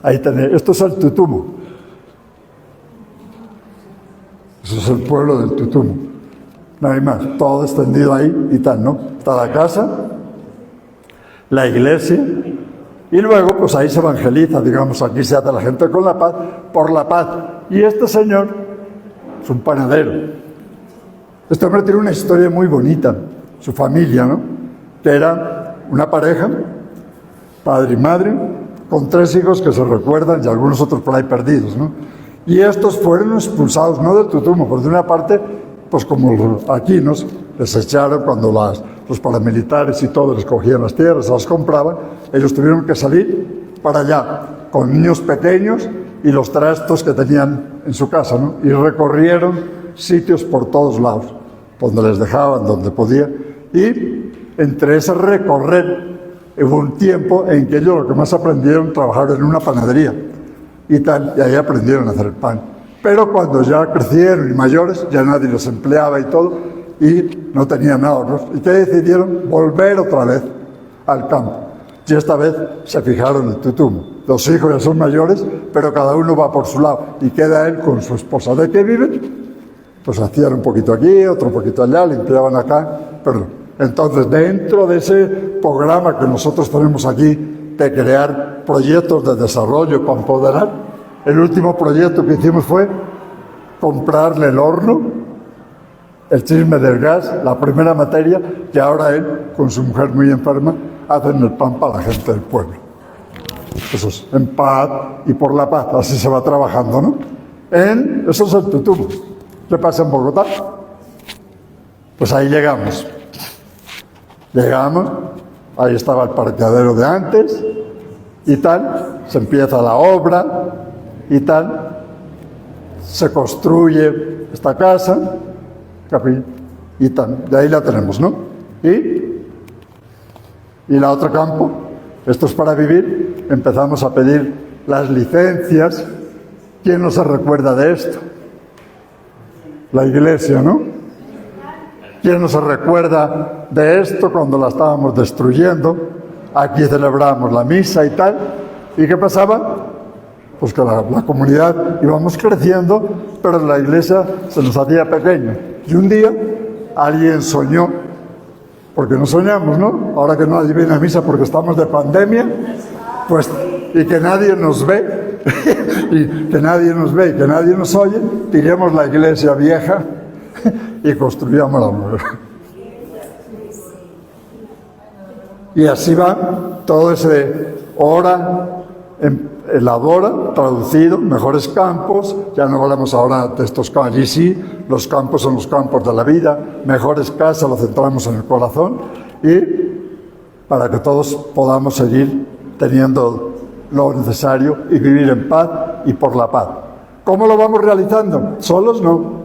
Ahí tenéis, esto es el Tutumo. Eso es el pueblo del Tutumo. No hay más, todo extendido ahí y tal, ¿no? Está la casa, la iglesia, y luego pues ahí se evangeliza, digamos, aquí se hace la gente con la paz, por la paz. Y este señor es un panadero. Este hombre tiene una historia muy bonita, su familia, ¿no? Que era una pareja, padre y madre, con 3 hijos que se recuerdan y algunos otros por ahí perdidos, ¿no? Y estos fueron expulsados, no del Tutumo, pero de una parte, pues como los aquinos, les echaron cuando los paramilitares y todo les cogían las tierras, las compraban, ellos tuvieron que salir para allá, con niños pequeños y los trastos que tenían en su casa, ¿no? Y recorrieron sitios por todos lados, donde les dejaban, donde podían. Y entre ese recorrer, hubo un tiempo en que ellos lo que más aprendieron, trabajaron en una panadería y tal, y ahí aprendieron a hacer el pan. Pero cuando ya crecieron y mayores, ya nadie los empleaba y todo, y no tenían ahorros. ¿Y qué decidieron? Volver otra vez al campo. Y esta vez se fijaron en el Tutumo. Los hijos ya son mayores, pero cada uno va por su lado, y queda él con su esposa. ¿De qué viven? Pues hacían un poquito aquí, otro poquito allá, limpiaban acá, perdón. Entonces, dentro de ese programa que nosotros tenemos aquí de crear proyectos de desarrollo para empoderar, el último proyecto que hicimos fue comprarle el horno, el chisme del gas, la primera materia, que ahora él, con su mujer muy enferma, hacen el pan para la gente del pueblo. Eso es, en paz y por la paz, así se va trabajando, ¿no? Eso es el Tutumo. ¿Qué pasa en Bogotá? Pues ahí llegamos. Llegamos, ahí estaba el parqueadero de antes, y tal, se empieza la obra, y tal, se construye esta casa, y tal, de ahí la tenemos, ¿no? Y la otro campo, esto es para vivir, empezamos a pedir las licencias. ¿Quién no se recuerda de esto? La iglesia, ¿no? ¿Quién no se recuerda de esto cuando la estábamos destruyendo? Aquí celebramos la misa y tal. ¿Y qué pasaba? Pues que la comunidad íbamos creciendo, pero la iglesia se nos hacía pequeña. Y un día alguien soñó, porque no soñamos, ¿no? Ahora que nadie viene a misa porque estamos de pandemia, pues, y que nadie nos ve, y que nadie nos ve y que nadie nos oye, tiremos la iglesia vieja y construyamos la nueva. Y así va todo ese hora, elabora, traducido, mejores campos, ya no hablamos ahora de estos campos, y sí, los campos son los campos de la vida, mejores casas, lo centramos en el corazón, y para que todos podamos seguir teniendo lo necesario y vivir en paz y por la paz. ¿Cómo lo vamos realizando? ¿Solos? No.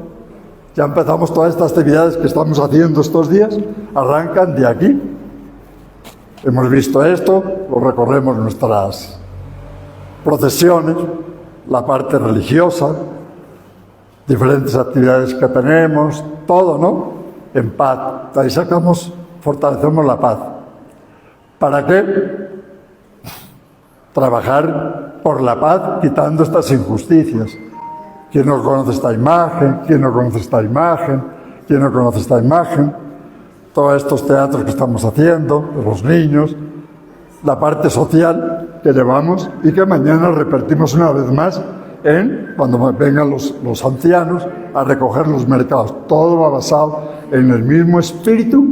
Ya empezamos todas estas actividades que estamos haciendo estos días, arrancan de aquí. Hemos visto esto, lo recorremos en nuestras procesiones, la parte religiosa, diferentes actividades que tenemos, todo, ¿no? En paz. De ahí sacamos fortalecemos la paz. ¿Para qué? Trabajar por la paz quitando estas injusticias. ¿Quién no conoce esta imagen? ¿Quién no conoce esta imagen? ¿Quién no conoce esta imagen? Todos estos teatros que estamos haciendo, de los niños, la parte social que llevamos y que mañana repetimos una vez más cuando vengan los ancianos a recoger los mercados. Todo va basado en el mismo espíritu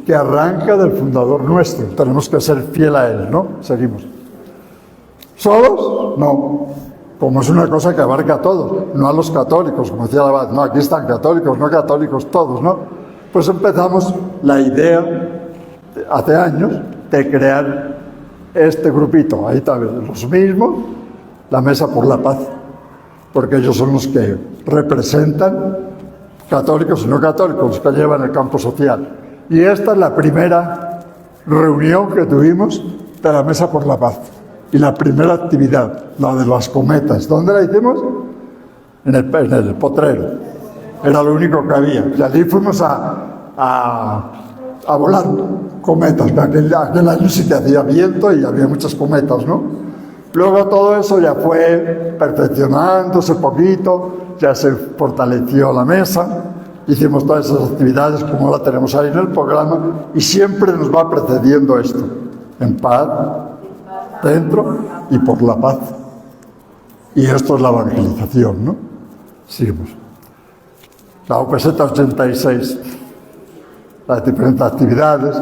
que arranca del fundador nuestro. Tenemos que ser fiel a él, ¿no? Seguimos. ¿Solos? No. Como es una cosa que abarca a todos, no a los católicos, como decía la abad. No, aquí están católicos, no católicos, todos, ¿no? Pues empezamos la idea, hace años, de crear este grupito. Ahí también los mismos, la Mesa por la Paz, porque ellos son los que representan católicos y no católicos, los que llevan el campo social. Y esta es la primera reunión que tuvimos de la Mesa por la Paz. Y la primera actividad, la de las cometas. ¿Dónde la hicimos? En el potrero. Era lo único que había. Y allí fuimos a volar cometas. Aquel año sí que hacía viento y había muchas cometas, ¿no? Luego todo eso ya fue perfeccionándose poquito, ya se fortaleció la mesa, hicimos todas esas actividades como la tenemos ahí en el programa y siempre nos va precediendo esto, en paz, dentro y por la paz. Y esto es la evangelización, ¿no? Seguimos. La OPZ 86, las diferentes actividades,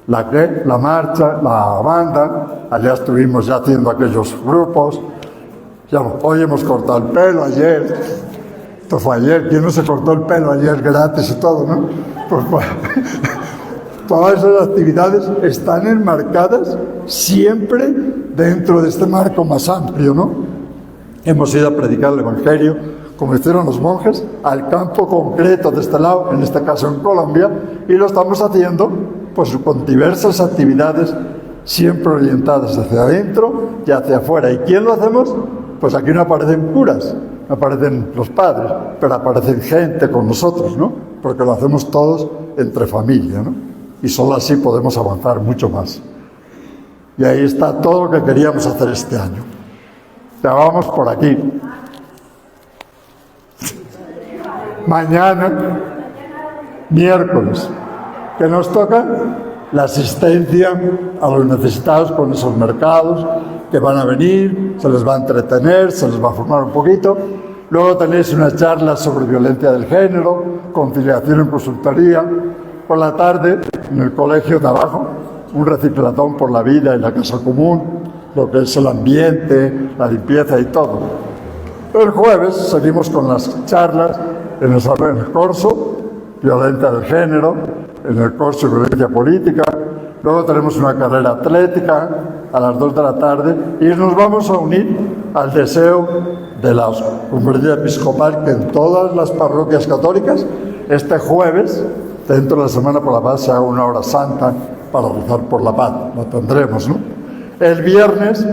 la marcha, la banda, allá estuvimos ya haciendo aquellos grupos, ya, hoy hemos cortado el pelo, ayer, esto fue ayer, ¿quién no se cortó el pelo ayer gratis y todo, no? Pues bueno, todas esas actividades están enmarcadas siempre dentro de este marco más amplio, ¿no? Hemos ido a predicar el Evangelio, como hicieron los monjes, al campo concreto de este lado, en este caso en Colombia, y lo estamos haciendo pues con diversas actividades siempre orientadas hacia adentro y hacia afuera. ¿Y quién lo hacemos? Pues aquí no aparecen curas, no aparecen los padres, pero aparecen gente con nosotros, ¿no? Porque lo hacemos todos entre familia, ¿no? Y solo así podemos avanzar mucho más. Y ahí está todo lo que queríamos hacer este año. Ya vamos por aquí. Mañana, miércoles, que nos toca la asistencia a los necesitados con esos mercados que van a venir, se les va a entretener, se les va a formar un poquito. Luego tenéis una charla sobre violencia del género, conciliación en consultoría. Por la tarde, en el colegio de abajo, un reciclatón por la vida y la casa común, lo que es el ambiente, la limpieza y todo. El jueves seguimos con las charlas en el corso, violencia del género, en el corso violencia política. Luego tenemos una carrera atlética a las 2 de la tarde y nos vamos a unir al deseo de la conferencia episcopal que en todas las parroquias católicas este jueves, dentro de la Semana por la Paz, se haga una hora santa para rezar por la paz. Lo tendremos, ¿no? El viernes,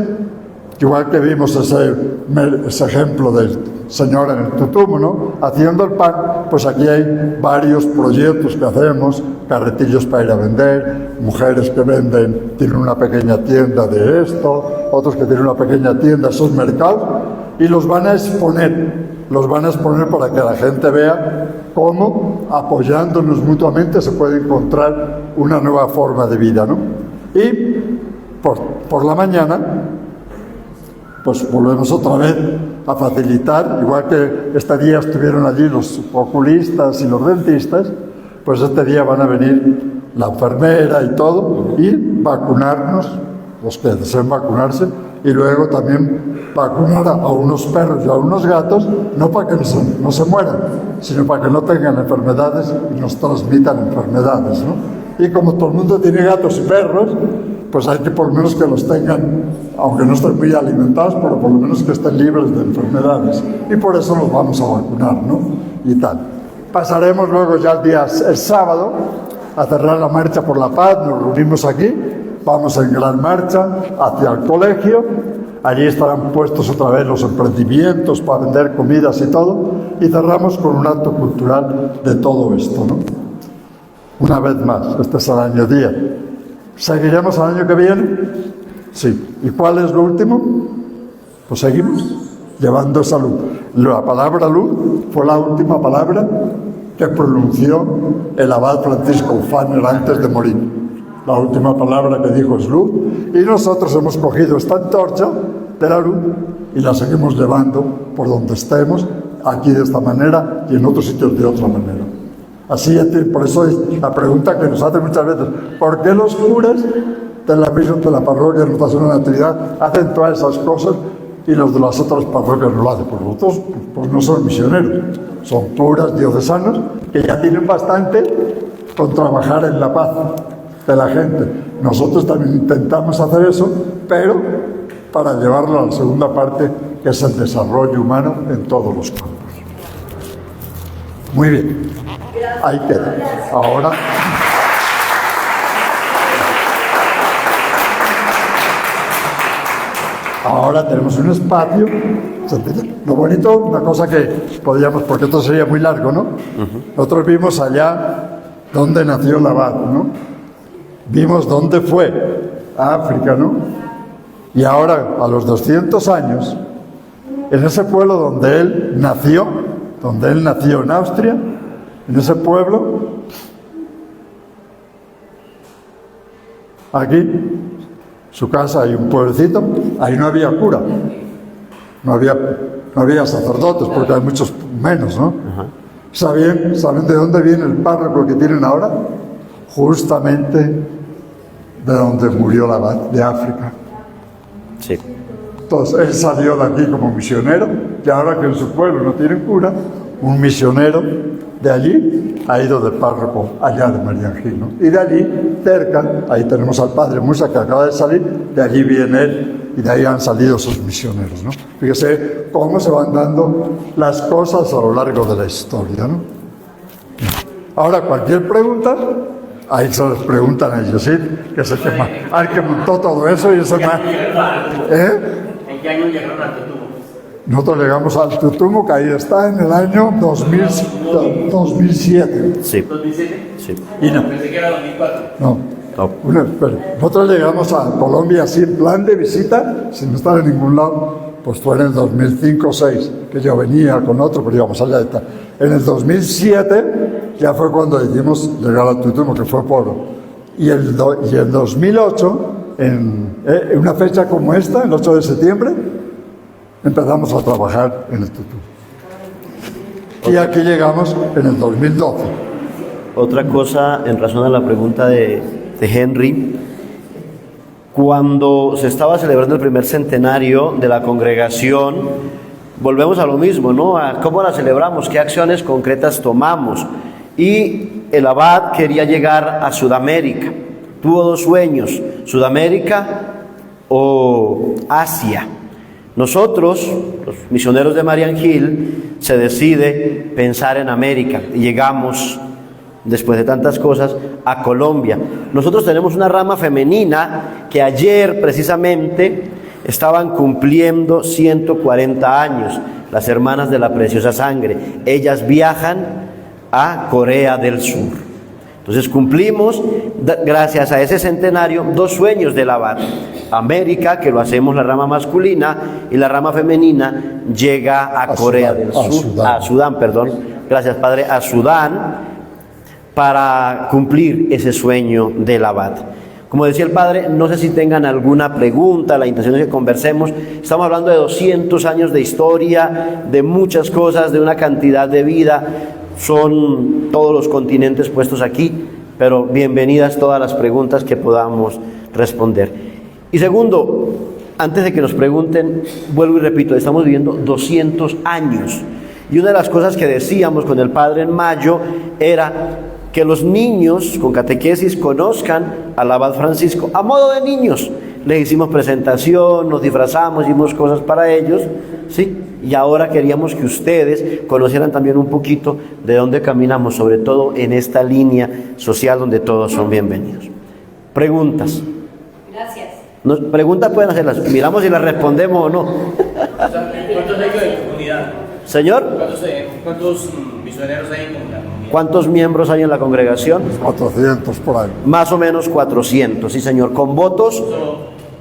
igual que vimos ese ejemplo del Señor en el tutumo, ¿no? Haciendo el pan, pues aquí hay varios proyectos que hacemos, carretillos para ir a vender, mujeres que venden, tienen una pequeña tienda de esto, otros que tienen una pequeña tienda, esos mercados, y los van a exponer para que la gente vea cómo, apoyándonos mutuamente, se puede encontrar una nueva forma de vida, ¿no? Y por la mañana, pues volvemos otra vez a facilitar, igual que este día estuvieron allí los oculistas y los dentistas, pues este día van a venir la enfermera y todo, y vacunarnos, los que deseen vacunarse, y luego también vacunar a unos perros y a unos gatos, no para que no se mueran, sino para que no tengan enfermedades y nos transmitan enfermedades, ¿no? Y como todo el mundo tiene gatos y perros, pues hay que por lo menos que los tengan, aunque no estén muy alimentados, pero por lo menos que estén libres de enfermedades. Y por eso los vamos a vacunar, ¿no? Y tal. Pasaremos luego ya el sábado a cerrar la marcha por la paz, nos reunimos aquí, vamos en gran marcha hacia el colegio, allí estarán puestos otra vez los emprendimientos para vender comidas y todo, y cerramos con un acto cultural de todo esto, ¿no? Una vez más, este es el año 10. ¿Seguiremos el año que viene? Sí. ¿Y cuál es lo último? Pues seguimos llevando esa luz. La palabra luz fue la última palabra que pronunció el abad Francisco Ufaner antes de morir. La última palabra que dijo es luz, y nosotros hemos cogido esta antorcha de la luz y la seguimos llevando por donde estemos, aquí de esta manera y en otros sitios de otra manera. Así, por eso es la pregunta que nos hacen muchas veces: ¿por qué los curas de la misión de la parroquia de Nuestra Señora de la Natividad hacen todas esas cosas y los de las otras parroquias no lo hacen? Pues nosotros pues no son misioneros, son curas diocesanos que ya tienen bastante con trabajar en la paz de la gente. Nosotros también intentamos hacer eso, pero para llevarlo a la segunda parte, que es el desarrollo humano en todos los campos. Muy bien, ahí queda. Ahora tenemos un espacio. Lo bonito, una cosa que podríamos, porque esto sería muy largo, ¿no? Nosotros vimos allá donde nació el abad, ¿no? Vimos dónde fue, a África, ¿no? Y ahora, a los 200 años, en ese pueblo donde él nació en Austria, en ese pueblo, aquí, su casa, hay un pueblecito, ahí no había cura, no había sacerdotes, porque hay muchos menos, ¿no? ¿Saben de dónde viene el párroco que tienen ahora? Justamente de donde murió el abad, de África. Sí. Entonces, él salió de aquí como misionero, y ahora que en su pueblo no tienen cura, un misionero de allí ha ido de párroco allá de Mariangil, ¿no? Y de allí, cerca, ahí tenemos al padre Musa que acaba de salir, de allí viene él, y de ahí han salido esos misioneros, ¿no? Fíjese cómo se van dando las cosas a lo largo de la historia, ¿no? Ahora, cualquier pregunta, ahí se les preguntan a ellos, ¿sí? Que es el que montó todo eso y ese más. ¿En qué año llegaron al Tutumo? Nosotros llegamos al Tutumo, que ahí está, en el año 2007. Sí. ¿2007? Sí. Y no. Pensé que era 2004. No. Nosotros llegamos a Colombia así en plan de visita, sin estar en ningún lado, pues fue en el 2005 o 2006, que yo venía con otro, pero íbamos allá y tal. En el 2007 ya fue cuando decidimos llegar al Tutumo, que fue por... Y el 2008, en una fecha como esta, el 8 de septiembre, empezamos a trabajar en el Tutumo. Y aquí llegamos en el 2012. Otra cosa, en razón a la pregunta de Henry, cuando se estaba celebrando el primer centenario de la congregación, volvemos a lo mismo, ¿no? A cómo la celebramos, qué acciones concretas tomamos. Y el abad quería llegar a Sudamérica. Tuvo dos sueños: Sudamérica o Asia. Nosotros, los misioneros de Mariangil, se decide pensar en América y llegamos, después de tantas cosas, a Colombia. Nosotros tenemos una rama femenina que ayer precisamente estaban cumpliendo 140 años, las hermanas de la preciosa sangre. Ellas viajan a Corea del Sur. Entonces cumplimos, gracias a ese centenario, dos sueños del abad. América, que lo hacemos la rama masculina, y la rama femenina llega a Corea del Sur, a Sudán, perdón. Gracias, padre, a Sudán, para cumplir ese sueño del abad. Como decía el padre, no sé si tengan alguna pregunta, la intención es que conversemos. Estamos hablando de 200 años de historia, de muchas cosas, de una cantidad de vida. Son todos los continentes puestos aquí, pero bienvenidas todas las preguntas que podamos responder. Y segundo, antes de que nos pregunten, vuelvo y repito, estamos viviendo 200 años. Y una de las cosas que decíamos con el padre en mayo era que los niños con catequesis conozcan al abad Francisco a modo de niños. Les hicimos presentación, nos disfrazamos, hicimos cosas para ellos, ¿sí? Y ahora queríamos que ustedes conocieran también un poquito de dónde caminamos, sobre todo en esta línea social donde todos son bienvenidos. Preguntas. Gracias. Preguntas pueden hacerlas, miramos si las respondemos o no. ¿Cuántos hay en comunidad? Señor, ¿Cuántos misioneros hay en comunidad? ¿cuántos miembros hay en la congregación? 400 por ahí. Más o menos 400, sí señor. ¿Con votos?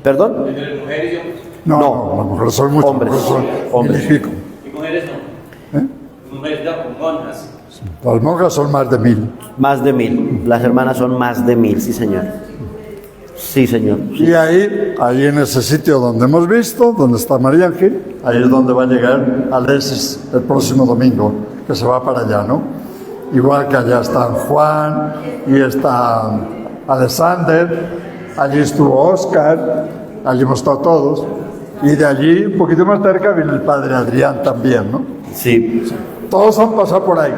¿Perdón? ¿Entre mujeres y hombres? No, las mujeres son muchas, Hombres. las mujeres son Hombres. 1000 y pico. ¿Y mujeres no? ¿Eh? Mujeres no, con monjas. Las monjas son más de 1000. Más de 1000. Las hermanas son más de 1000, sí señor. Sí señor. Y ahí en ese sitio donde hemos visto, donde está María Ángel, ahí es donde va a llegar Alexis el próximo domingo, que se va para allá, ¿no? Igual que allá están Juan y está Alexander, allí estuvo Oscar, allí hemos estado todos, y de allí, un poquito más cerca, viene el padre Adrián también, ¿no? Sí. Todos han pasado por ahí,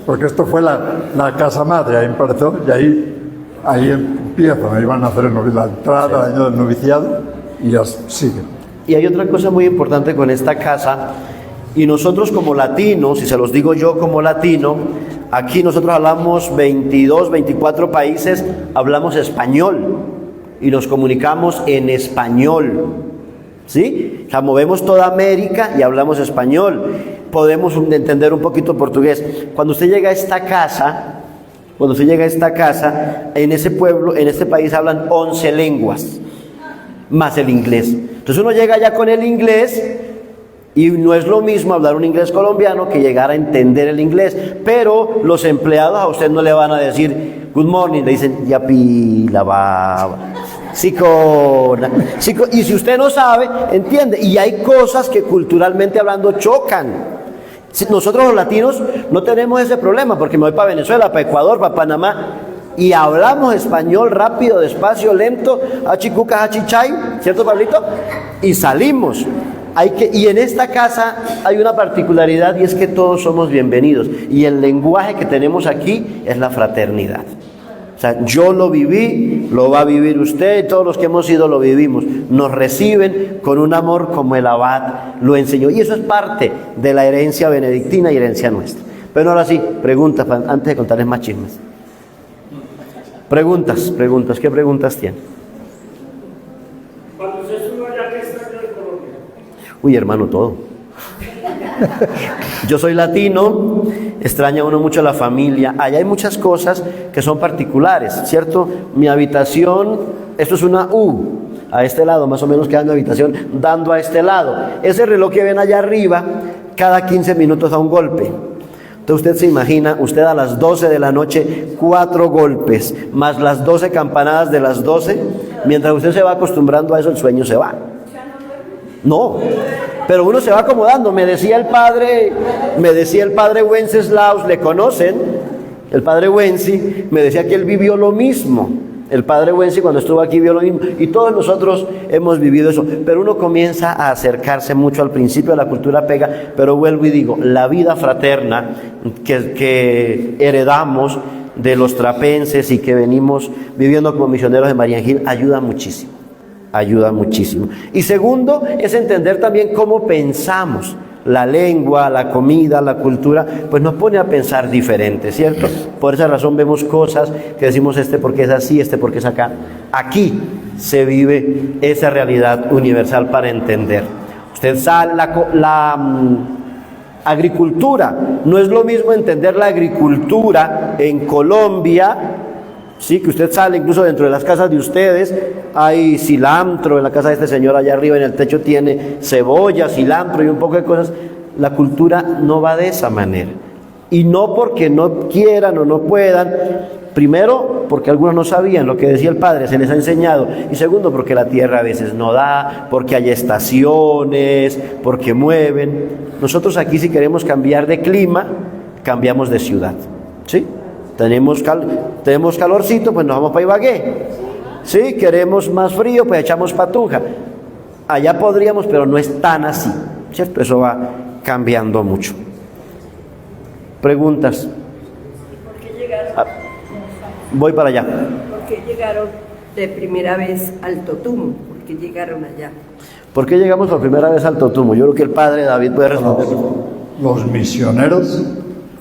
porque esto fue la casa madre, ahí empezó, y ahí empiezan, ahí van a hacer la entrada, el año del noviciado, y ya siguen. Y hay otra cosa muy importante con esta casa, y nosotros como latinos, y se los digo yo como latino, aquí nosotros hablamos 22, 24 países, hablamos español, y nos comunicamos en español, ¿sí? O sea, movemos toda América y hablamos español, podemos entender un poquito portugués. Cuando usted llega a esta casa, en ese pueblo, en este país hablan 11 lenguas, más el inglés. Entonces uno llega allá con el inglés y no es lo mismo hablar un inglés colombiano que llegar a entender el inglés. Pero los empleados a usted no le van a decir good morning, le dicen yapi, la baba, sicona, y si usted no sabe, entiende. Y hay cosas que culturalmente hablando chocan. Nosotros los latinos no tenemos ese problema, porque me voy para Venezuela, para Ecuador, para Panamá, y hablamos español rápido, despacio, lento, achicuca, achichay, ¿cierto, Pablito? Y salimos. Y en esta casa hay una particularidad, y es que todos somos bienvenidos, y el lenguaje que tenemos aquí es la fraternidad. O sea, yo lo viví, lo va a vivir usted, y todos los que hemos ido lo vivimos. Nos reciben con un amor como el abad lo enseñó. Y eso es parte de la herencia benedictina y herencia nuestra. Pero ahora sí, preguntas, antes de contarles más chismes. Preguntas, ¿qué preguntas tienen? Cuando usted estuvo allá, ¿qué extrañó de Colombia? Uy, hermano, todo. Yo soy latino, extraña uno mucho a la familia. Allá hay muchas cosas que son particulares, ¿cierto? Mi habitación, esto es una U, a este lado, más o menos queda mi habitación, dando a este lado. Ese reloj que ven allá arriba, cada 15 minutos da un golpe. Entonces usted se imagina, usted a las 12 de la noche, 4 golpes, más las 12 campanadas de las 12, mientras usted se va acostumbrando a eso, el sueño se va. No, pero uno se va acomodando. Me decía el padre Wenceslaus, ¿le conocen? El padre Wenci me decía que él vivió lo mismo. El padre Wenci cuando estuvo aquí vio lo mismo, y todos nosotros hemos vivido eso. Pero uno comienza a acercarse mucho. Al principio la cultura pega, pero vuelvo y digo, la vida fraterna que heredamos de los trapenses y que venimos viviendo como misioneros de María Ángel ayuda muchísimo. Y segundo, es entender también cómo pensamos. La lengua, la comida, la cultura, pues nos pone a pensar diferente, ¿cierto? Por esa razón vemos cosas que decimos porque es así, porque es acá. Aquí se vive esa realidad universal para entender. Usted sabe, agricultura, no es lo mismo entender la agricultura en Colombia. Sí, que usted sale incluso dentro de las casas de ustedes, hay cilantro, en la casa de este señor allá arriba en el techo tiene cebolla, cilantro y un poco de cosas. La cultura no va de esa manera. Y no porque no quieran o no puedan, primero porque algunos no sabían lo que decía el padre, se les ha enseñado, y segundo porque la tierra a veces no da, porque hay estaciones, porque mueven. Nosotros aquí si queremos cambiar de clima, cambiamos de ciudad, ¿sí? Tenemos calorcito, pues nos vamos para Ibagué. Si queremos más frío, pues echamos para Tunja. Allá podríamos, pero no es tan así, ¿cierto? Eso va cambiando mucho. Preguntas. ¿Por qué llegaron? Voy para allá. ¿Por qué llegaron de primera vez al Totumo? ¿Por qué llegaron allá? ¿Por qué llegamos por primera vez al Totumo? Yo creo que el padre David puede responder. Los misioneros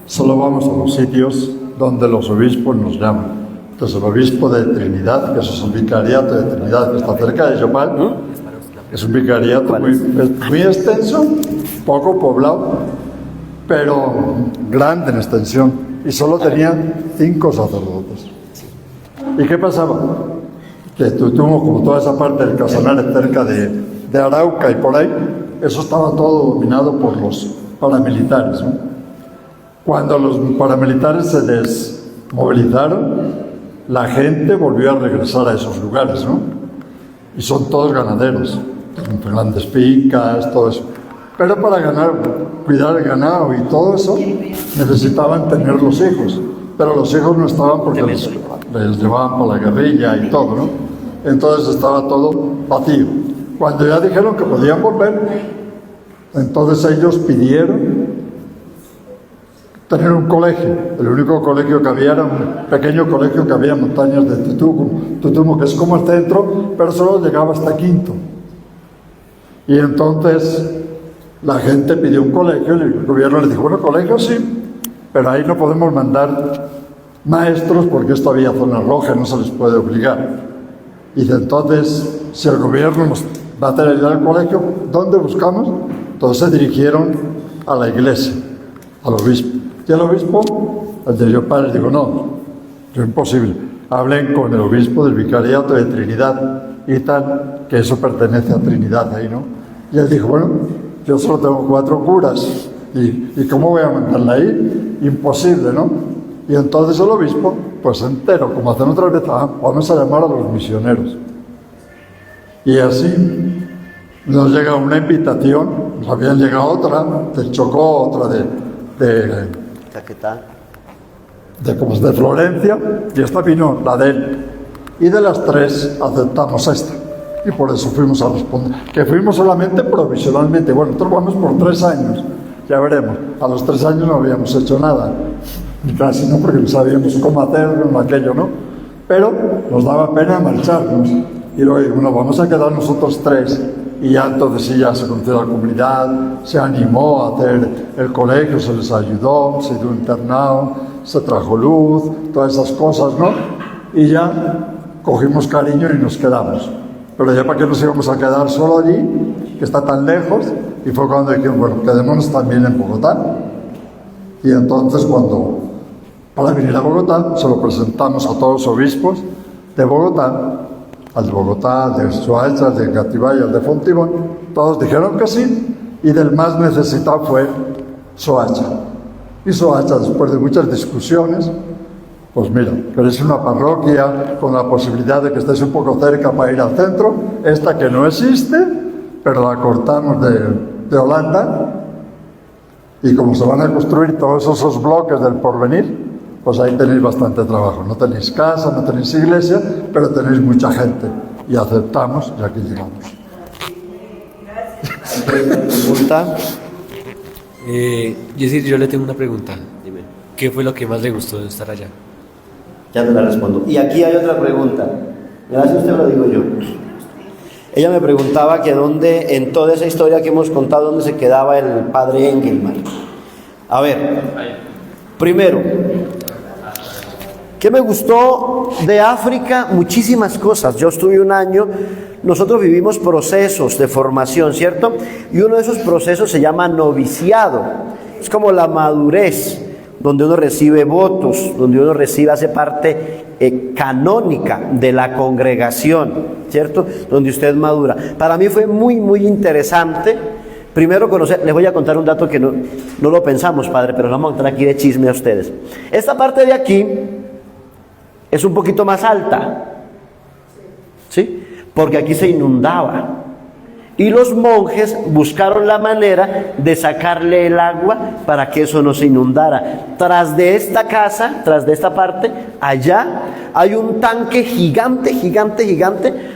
solo vamos a los sitios donde los obispos nos llaman. Entonces el obispo de Trinidad, que eso es un vicariato de Trinidad que está cerca de Yopal, es un vicariato muy extenso, poco poblado, pero grande en extensión, y solo tenían 5 sacerdotes. ¿Y qué pasaba? Que Tutumo, como toda esa parte del Casanare cerca de Arauca y por ahí, eso estaba todo dominado por los paramilitares, ¿no? Cuando los paramilitares se desmovilizaron, la gente volvió a regresar a esos lugares, ¿no? Y son todos ganaderos, con grandes fincas, todo eso. Pero para cuidar el ganado y todo eso, necesitaban tener los hijos. Pero los hijos no estaban porque les llevaban por la guerrilla y todo, ¿no? Entonces estaba todo vacío. Cuando ya dijeron que podían volver, entonces ellos pidieron tener un colegio. El único colegio que había era un pequeño colegio que había en montañas de Tutumo, que es como el centro, pero solo llegaba hasta Quinto. Y entonces la gente pidió un colegio y el gobierno les dijo, bueno, colegio sí, pero ahí no podemos mandar maestros porque esto había zona roja, no se les puede obligar. Y dice, entonces, si el gobierno nos va a tener al colegio, ¿dónde buscamos? Entonces se dirigieron a la iglesia, al obispo. Y el obispo, el de yo padre, dijo, no, es imposible. Hablen con el obispo del vicariato de Trinidad y tal, que eso pertenece a Trinidad ahí, ¿no? Y él dijo, bueno, yo solo tengo 4 curas, ¿y cómo voy a mandarla ahí? Imposible, ¿no? Y entonces el obispo, pues entero, como hacen otras veces, vamos a llamar a los misioneros. Y así nos llega una invitación, nos habían llegado otra del Chocó, otra Caquetá. de Florencia, y esta vino la de él. Y de las 3 aceptamos esta. Y por eso fuimos a responder. Que fuimos solamente provisionalmente. Bueno, nosotros vamos por 3 años. Ya veremos. A los 3 años no habíamos hecho nada. Ni casi no, porque no sabíamos cómo hacerlo, aquello, ¿no? Pero nos daba pena marcharnos. Y luego dijimos, bueno, vamos a quedar nosotros 3. Y ya entonces sí, ya se conoció la comunidad, se animó a hacer el colegio, se les ayudó, se dio un internado, se trajo luz, todas esas cosas, ¿no? Y ya cogimos cariño y nos quedamos. Pero ya para qué nos íbamos a quedar solo allí, que está tan lejos, y fue cuando dijimos, bueno, quedémonos también en Bogotá. Y entonces para venir a Bogotá, se lo presentamos a todos los obispos de Bogotá, al de Bogotá, de Soacha, de Gatibay, al de Fontibón, todos dijeron que sí, y del más necesitado fue Soacha. Y Soacha, después de muchas discusiones, pues mira, queréis una parroquia con la posibilidad de que estéis un poco cerca para ir al centro, esta que no existe, pero la cortamos de Holanda, y como se van a construir todos esos bloques del porvenir, pues ahí tenéis bastante trabajo. No tenéis casa, no tenéis iglesia, pero tenéis mucha gente. Y aceptamos y aquí llegamos. ¿Pregunta? Yo le tengo una pregunta. Dime. ¿Qué fue lo que más le gustó de estar allá? Ya te la respondo. Y aquí hay otra pregunta. Gracias, usted lo digo yo. Ella me preguntaba que dónde, en toda esa historia que hemos contado, dónde se quedaba el padre Engelman. A ver, primero, ¿qué me gustó de África? Muchísimas cosas. Yo estuve un año, nosotros vivimos procesos de formación, ¿cierto? Y uno de esos procesos se llama noviciado. Es como la madurez, donde uno recibe votos, donde uno hace parte canónica de la congregación, ¿cierto? Donde usted madura. Para mí fue muy, muy interesante. Primero conocer, les voy a contar un dato que no lo pensamos, padre, pero lo vamos a contar aquí de chisme a ustedes. Esta parte de aquí es un poquito más alta, ¿sí? Porque aquí se inundaba. Y los monjes buscaron la manera de sacarle el agua para que eso no se inundara. Tras de esta casa, tras de esta parte, allá hay un tanque gigante,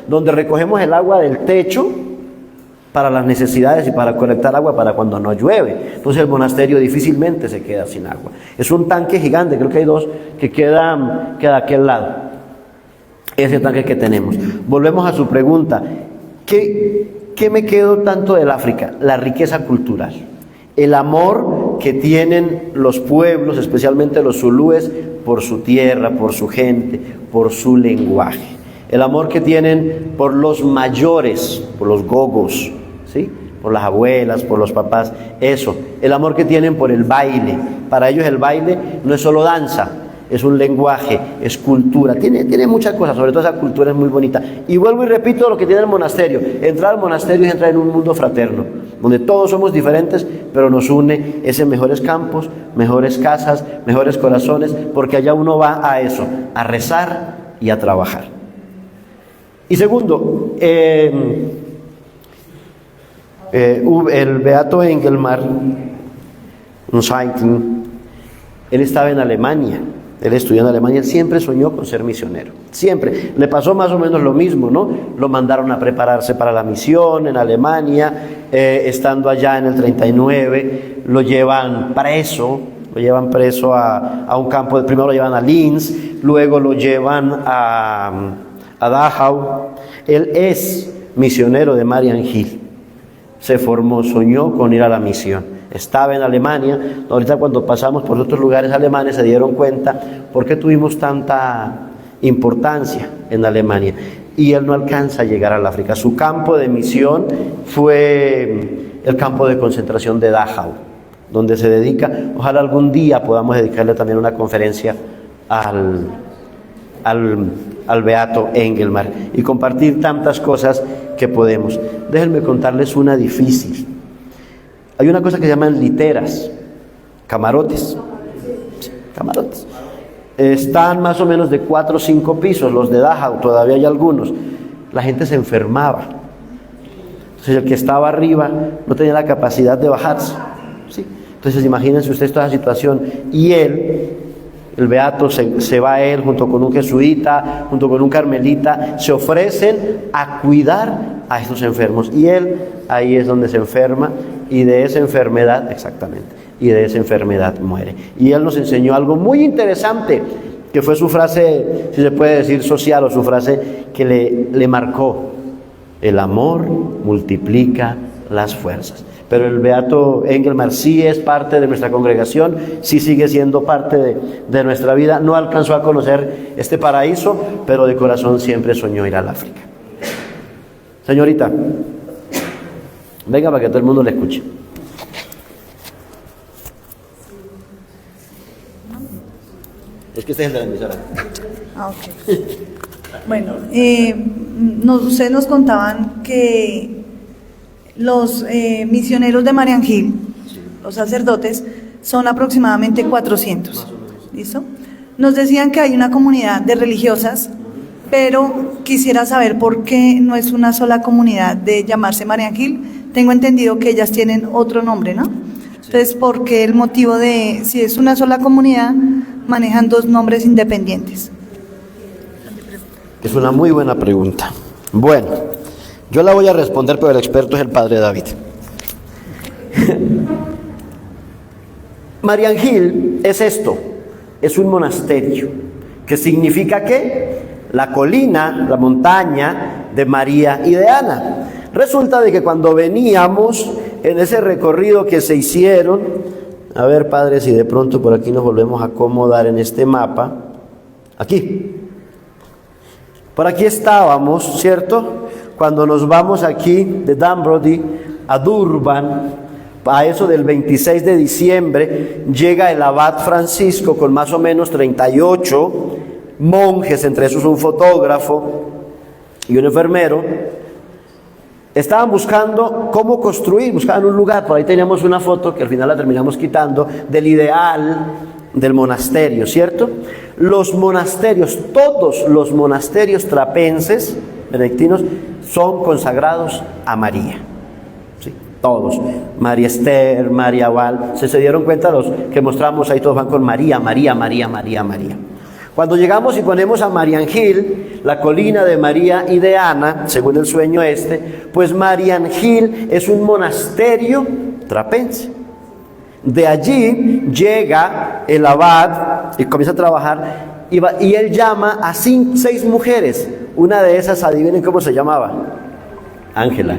donde recogemos el agua del techo para las necesidades y para colectar agua para cuando no llueve. Entonces el monasterio difícilmente se queda sin agua. Es un tanque gigante, creo que hay 2 que queda de aquel lado. Ese tanque que tenemos. Volvemos a su pregunta. ¿Qué me quedo tanto del África? La riqueza cultural. El amor que tienen los pueblos, especialmente los zulúes, por su tierra, por su gente, por su lenguaje. El amor que tienen por los mayores, por los gogos, ¿sí? por las abuelas, por los papás, eso, el amor que tienen por el baile. Para ellos el baile no es solo danza, es un lenguaje, es cultura, tiene muchas cosas, sobre todo esa cultura es muy bonita. Y vuelvo y repito lo que tiene el monasterio: entrar al monasterio es entrar en un mundo fraterno, donde todos somos diferentes, pero nos une ese mejores campos, mejores casas, mejores corazones, porque allá uno va a eso, a rezar y a trabajar. Y segundo, el beato Engelmar, él estaba en Alemania. Él estudió en Alemania, él siempre soñó con ser misionero, siempre. Le pasó más o menos lo mismo, ¿no? Lo mandaron a prepararse para la misión en Alemania, estando allá en el 39, lo llevan preso a un campo, primero lo llevan a Linz, luego lo llevan a Dachau. Él es misionero de Marian Hill, se formó, soñó con ir a la misión. Estaba en Alemania. Ahorita cuando pasamos por otros lugares alemanes se dieron cuenta por qué tuvimos tanta importancia en Alemania. Y él no alcanza a llegar al África. Su campo de misión fue el campo de concentración de Dachau, donde se dedica, ojalá algún día podamos dedicarle también una conferencia al beato Engelmar y compartir tantas cosas que podemos. Déjenme contarles una difícil. Hay una cosa que se llaman literas, camarotes. Sí, camarotes. Están más o menos de 4 o 5 pisos, los de Dachau, todavía hay algunos. La gente se enfermaba. Entonces el que estaba arriba no tenía la capacidad de bajarse. ¿Sí? Entonces imagínense ustedes toda esa situación. Y él, el beato, se va a él junto con un jesuita, junto con un carmelita, se ofrecen a cuidar a estos enfermos. Y él ahí es donde se enferma. Y de esa enfermedad, exactamente, y de esa enfermedad muere. Y él nos enseñó algo muy interesante, que fue su frase, si se puede decir social, o su frase que le marcó: el amor multiplica las fuerzas. Pero el beato Engelmar sí es parte de nuestra congregación, sí sigue siendo parte de nuestra vida. No alcanzó a conocer este paraíso, pero de corazón siempre soñó ir al África. Señorita, venga para que todo el mundo le escuche. Es que este es el de la emisora. Ok. Bueno, ustedes nos contaban que los misioneros de Marian Hill, los sacerdotes, son aproximadamente 400. ¿Listo? Nos decían que hay una comunidad de religiosas, pero quisiera saber por qué no es una sola comunidad de llamarse Marian Hill. Tengo entendido que ellas tienen otro nombre, ¿no? Entonces, ¿por qué el motivo de, si es una sola comunidad, manejan 2 nombres independientes? Es una muy buena pregunta. Bueno, yo la voy a responder, pero el experto es el padre David. Marian Hill es esto, es un monasterio, que significa ¿qué? La colina, la montaña de María y de Ana. Resulta de que cuando veníamos en ese recorrido que se hicieron, a ver, padre, si de pronto por aquí nos volvemos a acomodar en este mapa, aquí, por aquí estábamos, ¿cierto? Cuando nos vamos aquí de Dunbrody a Durban, a eso del 26 de diciembre, llega el abad Francisco con más o menos 38 monjes, entre esos un fotógrafo y un enfermero. Estaban buscando cómo construir, buscaban un lugar. Por ahí teníamos una foto que al final la terminamos quitando, del ideal del monasterio, ¿cierto? Los monasterios, todos los monasterios trapenses, benedictinos, son consagrados a María. ¿Sí? Todos. María Esther, María Val. Se dieron cuenta los que mostramos ahí, todos van con María, María, María, María, María. Cuando llegamos y ponemos a Marian Hill, la colina de María y de Ana, según el sueño pues Marian Hill es un monasterio trapense. De allí llega el abad y comienza a trabajar y él llama a 6 mujeres. Una de esas, adivinen cómo se llamaba. Ángela.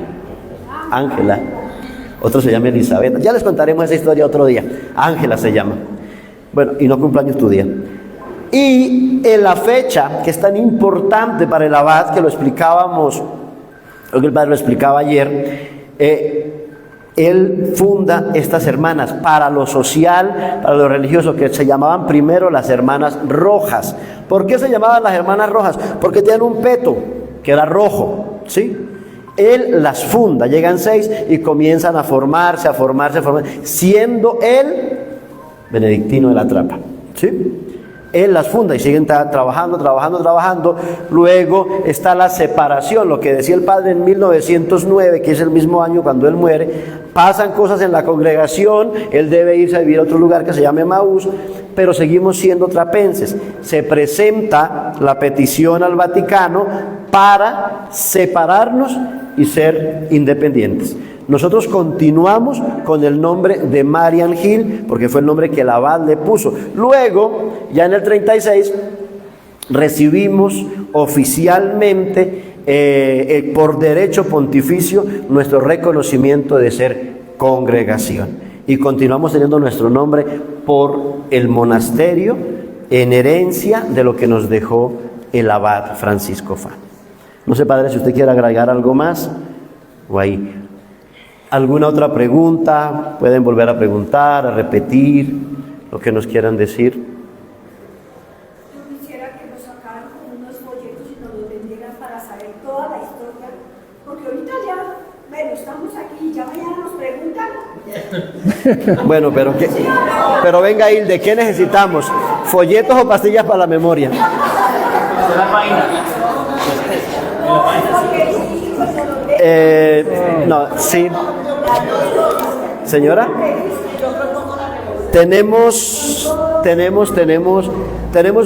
Otro se llama Elizabeth. Ya les contaremos esa historia otro día. Ángela se llama. Bueno, y no cumpleaños tu día. Y en la fecha que es tan importante para el abad, que lo explicábamos, lo que el padre lo explicaba ayer, él funda estas hermanas para lo social, para lo religioso, que se llamaban primero las hermanas rojas. ¿Por qué se llamaban las hermanas rojas? Porque tenían un peto que era rojo, ¿sí? Él las funda, llegan 6 y comienzan a formarse, siendo él benedictino de la Trapa, ¿sí? Él las funda y siguen trabajando. Luego está la separación, lo que decía el padre en 1909, que es el mismo año cuando él muere. Pasan cosas en la congregación, él debe irse a vivir a otro lugar que se llame Emaús, pero seguimos siendo trapenses. Se presenta la petición al Vaticano para separarnos y ser independientes. Nosotros continuamos con el nombre de Marian Hill, porque fue el nombre que el abad le puso. Luego, ya en el 36, recibimos oficialmente, por derecho pontificio, nuestro reconocimiento de ser congregación. Y continuamos teniendo nuestro nombre por el monasterio, en herencia de lo que nos dejó el abad Francisco Fano. No sé, padre, si usted quiere agregar algo más, o ahí. ¿Alguna otra pregunta? Pueden volver a preguntar, a repetir lo que nos quieran decir. Yo quisiera que nos sacaran con unos folletos y nos los vendieran para saber toda la historia, porque ahorita ya, bueno, estamos aquí, ya mañana nos preguntan. Bueno, pero venga, Hilde, ¿qué necesitamos? ¿Folletos o pastillas para la memoria? No, sí. Señora, tenemos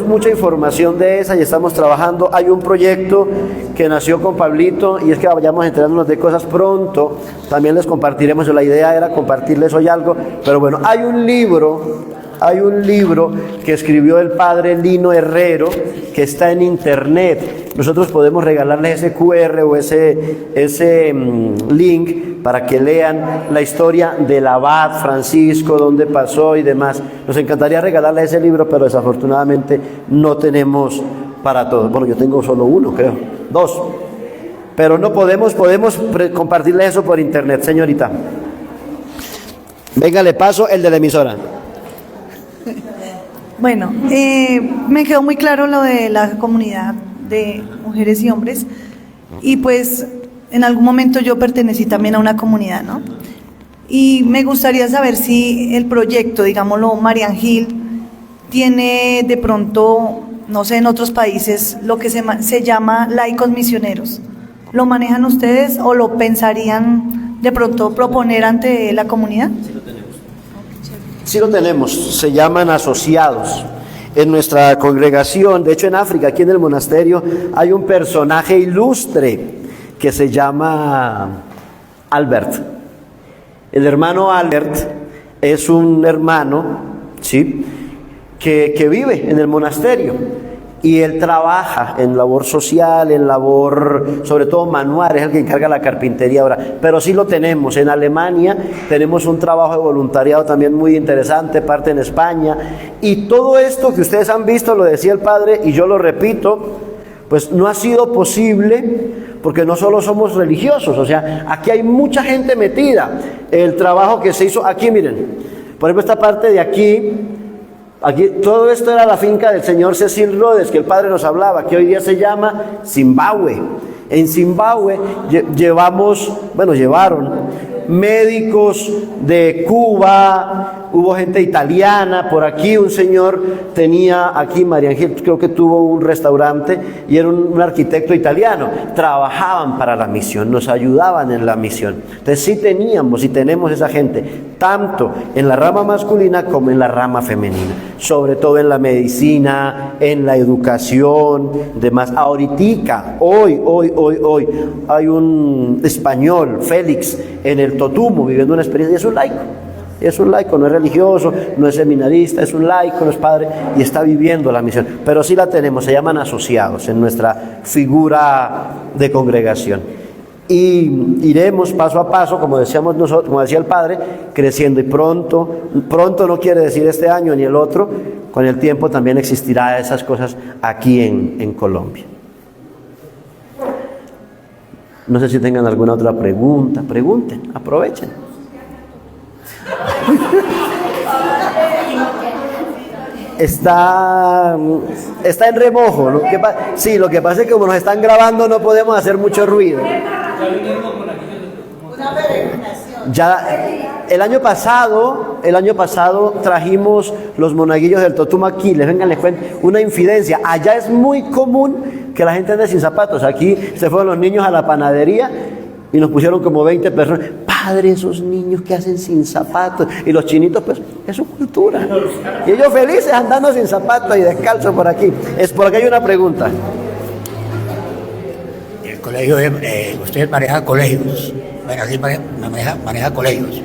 mucha información de esa y estamos trabajando. Hay un proyecto que nació con Pablito y es que vayamos enterándonos de cosas pronto. También les compartiremos. La idea era compartirles hoy algo, pero bueno, hay un libro que escribió el padre Lino Herrero que está en internet. Nosotros podemos regalarles ese QR o ese link para que lean la historia del abad Francisco, dónde pasó y demás. Nos encantaría regalarles ese libro, pero desafortunadamente no tenemos para todos. Bueno, yo tengo solo uno, creo, 2. Pero no podemos compartirles eso por internet, señorita. Venga, le paso el de la emisora. Bueno, me quedó muy claro lo de la comunidad de mujeres y hombres, y pues en algún momento yo pertenecí también a una comunidad, ¿no? Y me gustaría saber si el proyecto, digámoslo, Marian Hill, tiene de pronto, no sé, en otros países, lo que se llama laicos misioneros. ¿Lo manejan ustedes o lo pensarían de pronto proponer ante la comunidad? Sí lo tenemos, se llaman asociados. En nuestra congregación, de hecho en África, aquí en el monasterio, hay un personaje ilustre que se llama Albert. El hermano Albert es un hermano, ¿sí?, que vive en el monasterio. Y él trabaja en labor social, en labor, sobre todo manual, es el que encarga la carpintería ahora. Pero sí lo tenemos. En Alemania tenemos un trabajo de voluntariado también muy interesante, parte en España. Y todo esto que ustedes han visto, lo decía el padre, y yo lo repito, pues no ha sido posible porque no solo somos religiosos. O sea, aquí hay mucha gente metida. El trabajo que se hizo aquí, miren, por ejemplo, esta parte de aquí, todo esto era la finca del señor Cecil Rhodes, que el padre nos hablaba, que hoy día se llama Zimbabue. En Zimbabue llevaron médicos de Cuba, hubo gente italiana, por aquí un señor tenía, aquí Marian Hill creo que tuvo un restaurante y era un arquitecto italiano, trabajaban para la misión, nos ayudaban en la misión. Entonces sí teníamos y tenemos esa gente, tanto en la rama masculina como en la rama femenina, sobre todo en la medicina, en la educación, demás. Ahoritica, hoy, hay un español, Félix, en el Totumo, viviendo una experiencia, y es un laico, no es religioso, no es seminarista, es un laico, no es padre, y está viviendo la misión. Pero sí la tenemos, se llaman asociados en nuestra figura de congregación. Y iremos paso a paso, como decíamos nosotros, como decía el padre, creciendo, y pronto no quiere decir este año ni el otro, con el tiempo también existirá esas cosas aquí en Colombia. No sé si tengan alguna otra pregunta, pregunten, aprovechen. está en remojo. Sí, lo que pasa es que como nos están grabando no podemos hacer mucho ruido. Ya el año pasado trajimos los monaguillos del Totumo aquí. Les cuento una infidencia. Allá es muy común que la gente ande sin zapatos. Aquí se fueron los niños a la panadería y nos pusieron como 20 personas. Padre, esos niños que hacen sin zapatos. Y los chinitos, pues, es su cultura. Y ellos felices andando sin zapatos y descalzos por aquí. Por aquí hay una pregunta. El colegio, usted maneja colegios. María maneja colegios.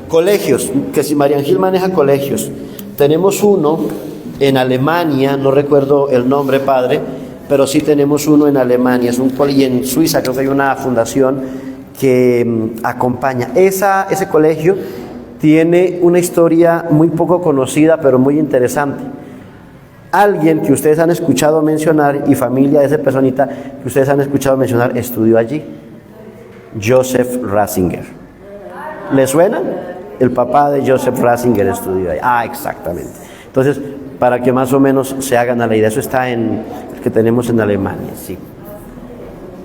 Colegios, que si María Ángel maneja colegios. Tenemos uno en Alemania, no recuerdo el nombre, padre, pero sí tenemos uno en Alemania. Es un colegio, y en Suiza creo que hay una fundación que acompaña. Ese colegio tiene una historia muy poco conocida, pero muy interesante. Alguien que ustedes han escuchado mencionar, y familia de esa personita que ustedes han escuchado mencionar, estudió allí. Joseph Ratzinger. ¿Le suena? El papá de Joseph Ratzinger estudió ahí. Exactamente. Entonces, para que más o menos se hagan a la idea, eso está en el que tenemos en Alemania, sí.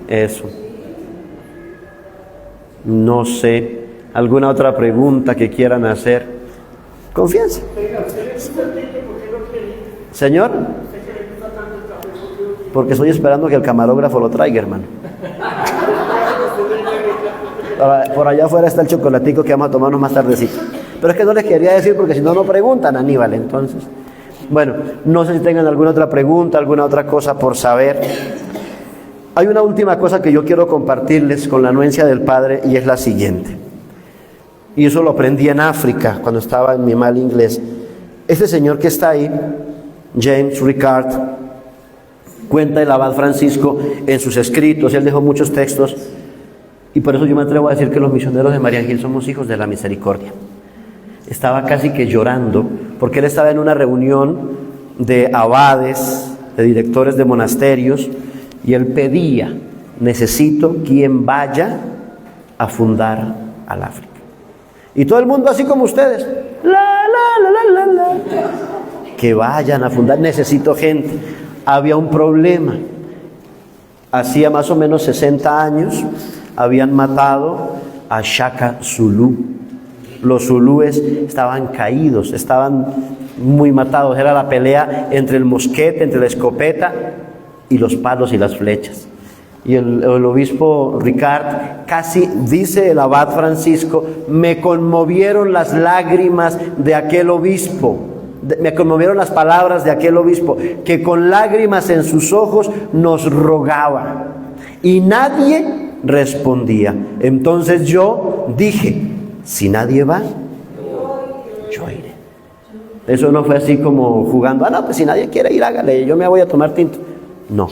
Eso. No sé, ¿alguna otra pregunta que quieran hacer? Confianza. Señor, porque estoy esperando que el camarógrafo lo traiga, hermano. Por allá afuera está el chocolatico que vamos a tomarnos más tardecito. Pero es que no les quería decir porque si no, no preguntan, Aníbal. Entonces, bueno, no sé si tengan alguna otra pregunta, alguna otra cosa por saber. Hay una última cosa que yo quiero compartirles con la anuencia del Padre y es la siguiente. Y eso lo aprendí en África cuando estaba en mi mal inglés. Este señor que está ahí, James Ricard, cuenta el abad Francisco en sus escritos. Él dejó muchos textos. Y por eso yo me atrevo a decir que los misioneros de María Ángel somos hijos de la misericordia. Estaba casi que llorando, porque él estaba en una reunión de abades, de directores de monasterios, y él pedía, necesito quien vaya a fundar al África. Y todo el mundo así como ustedes, que vayan a fundar, necesito gente. Había un problema. Hacía más o menos 60 años, habían matado a Shaka Zulu. Los zulúes estaban caídos, estaban muy matados. Era la pelea entre el mosquete, entre la escopeta y los palos y las flechas. Y el obispo Ricard, casi dice el abad Francisco, me conmovieron las lágrimas de aquel obispo, me conmovieron las palabras de aquel obispo, que con lágrimas en sus ojos nos rogaba. Y nadie respondía. Entonces yo dije, si nadie va, yo iré. Eso no fue así como jugando, no, pues si nadie quiere ir, hágale, yo me voy a tomar tinto. No.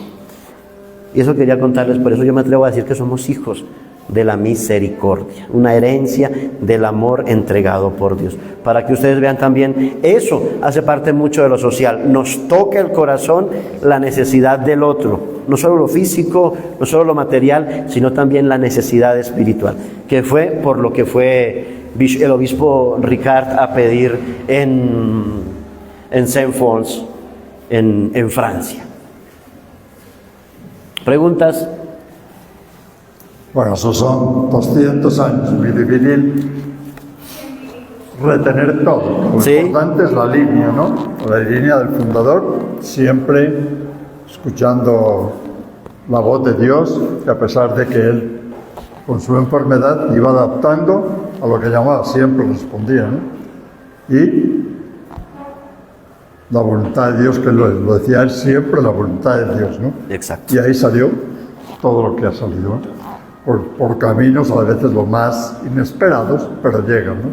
Y eso quería contarles, por eso yo me atrevo a decir que somos hijos de la misericordia, una herencia del amor entregado por Dios. Para que ustedes vean también, eso hace parte mucho de lo social. Nos toca el corazón la necesidad del otro, no solo lo físico, no solo lo material, sino también la necesidad espiritual, que fue por lo que fue el obispo Ricard a pedir en Saint-Fons, en Francia. ¿Preguntas? Bueno, esos son 200 años, muy difícil retener todo. Lo Sí. importante es la línea, ¿no? La línea del fundador, siempre escuchando la voz de Dios, que a pesar de que él, con su enfermedad, iba adaptando a lo que llamaba, siempre respondía, ¿no? Y la voluntad de Dios, que lo decía él siempre, la voluntad de Dios, ¿no? Exacto. Y ahí salió todo lo que ha salido, ¿no? Por caminos a veces los más inesperados, pero llegan, ¿no?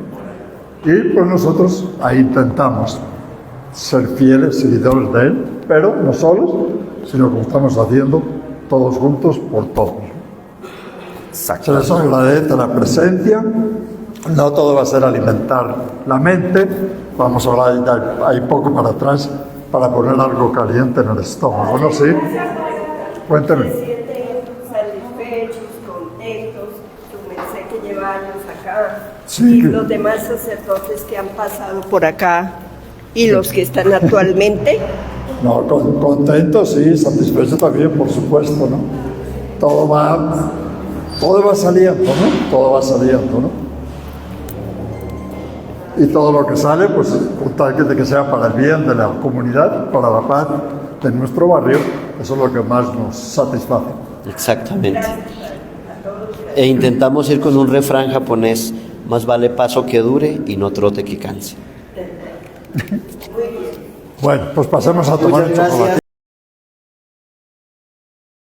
Y pues nosotros ahí intentamos ser fieles seguidores de él, pero no solos, sino como estamos haciendo todos juntos por todos. Exacto. Se les agradece la presencia. No todo va a ser alimentar la mente. Vamos a hablar, hay poco para atrás para poner algo caliente en el estómago, ¿no? Sí. Cuénteme. Satisfechos, contentos, tu merced que lleva años acá, Sí. y los demás sacerdotes que han pasado por acá, ¿Y los que están actualmente? No, contento, sí, satisfecho también, por supuesto, ¿no? Todo va saliendo, ¿no? Todo va saliendo, ¿no? Y todo lo que sale, pues, con tal de que sea para el bien de la comunidad, para la paz de nuestro barrio, eso es lo que más nos satisface. Exactamente. E intentamos ir con un refrán japonés: más vale paso que dure y no trote que canse. Bueno, pues pasemos a tomar el Muchas gracias. chocolate.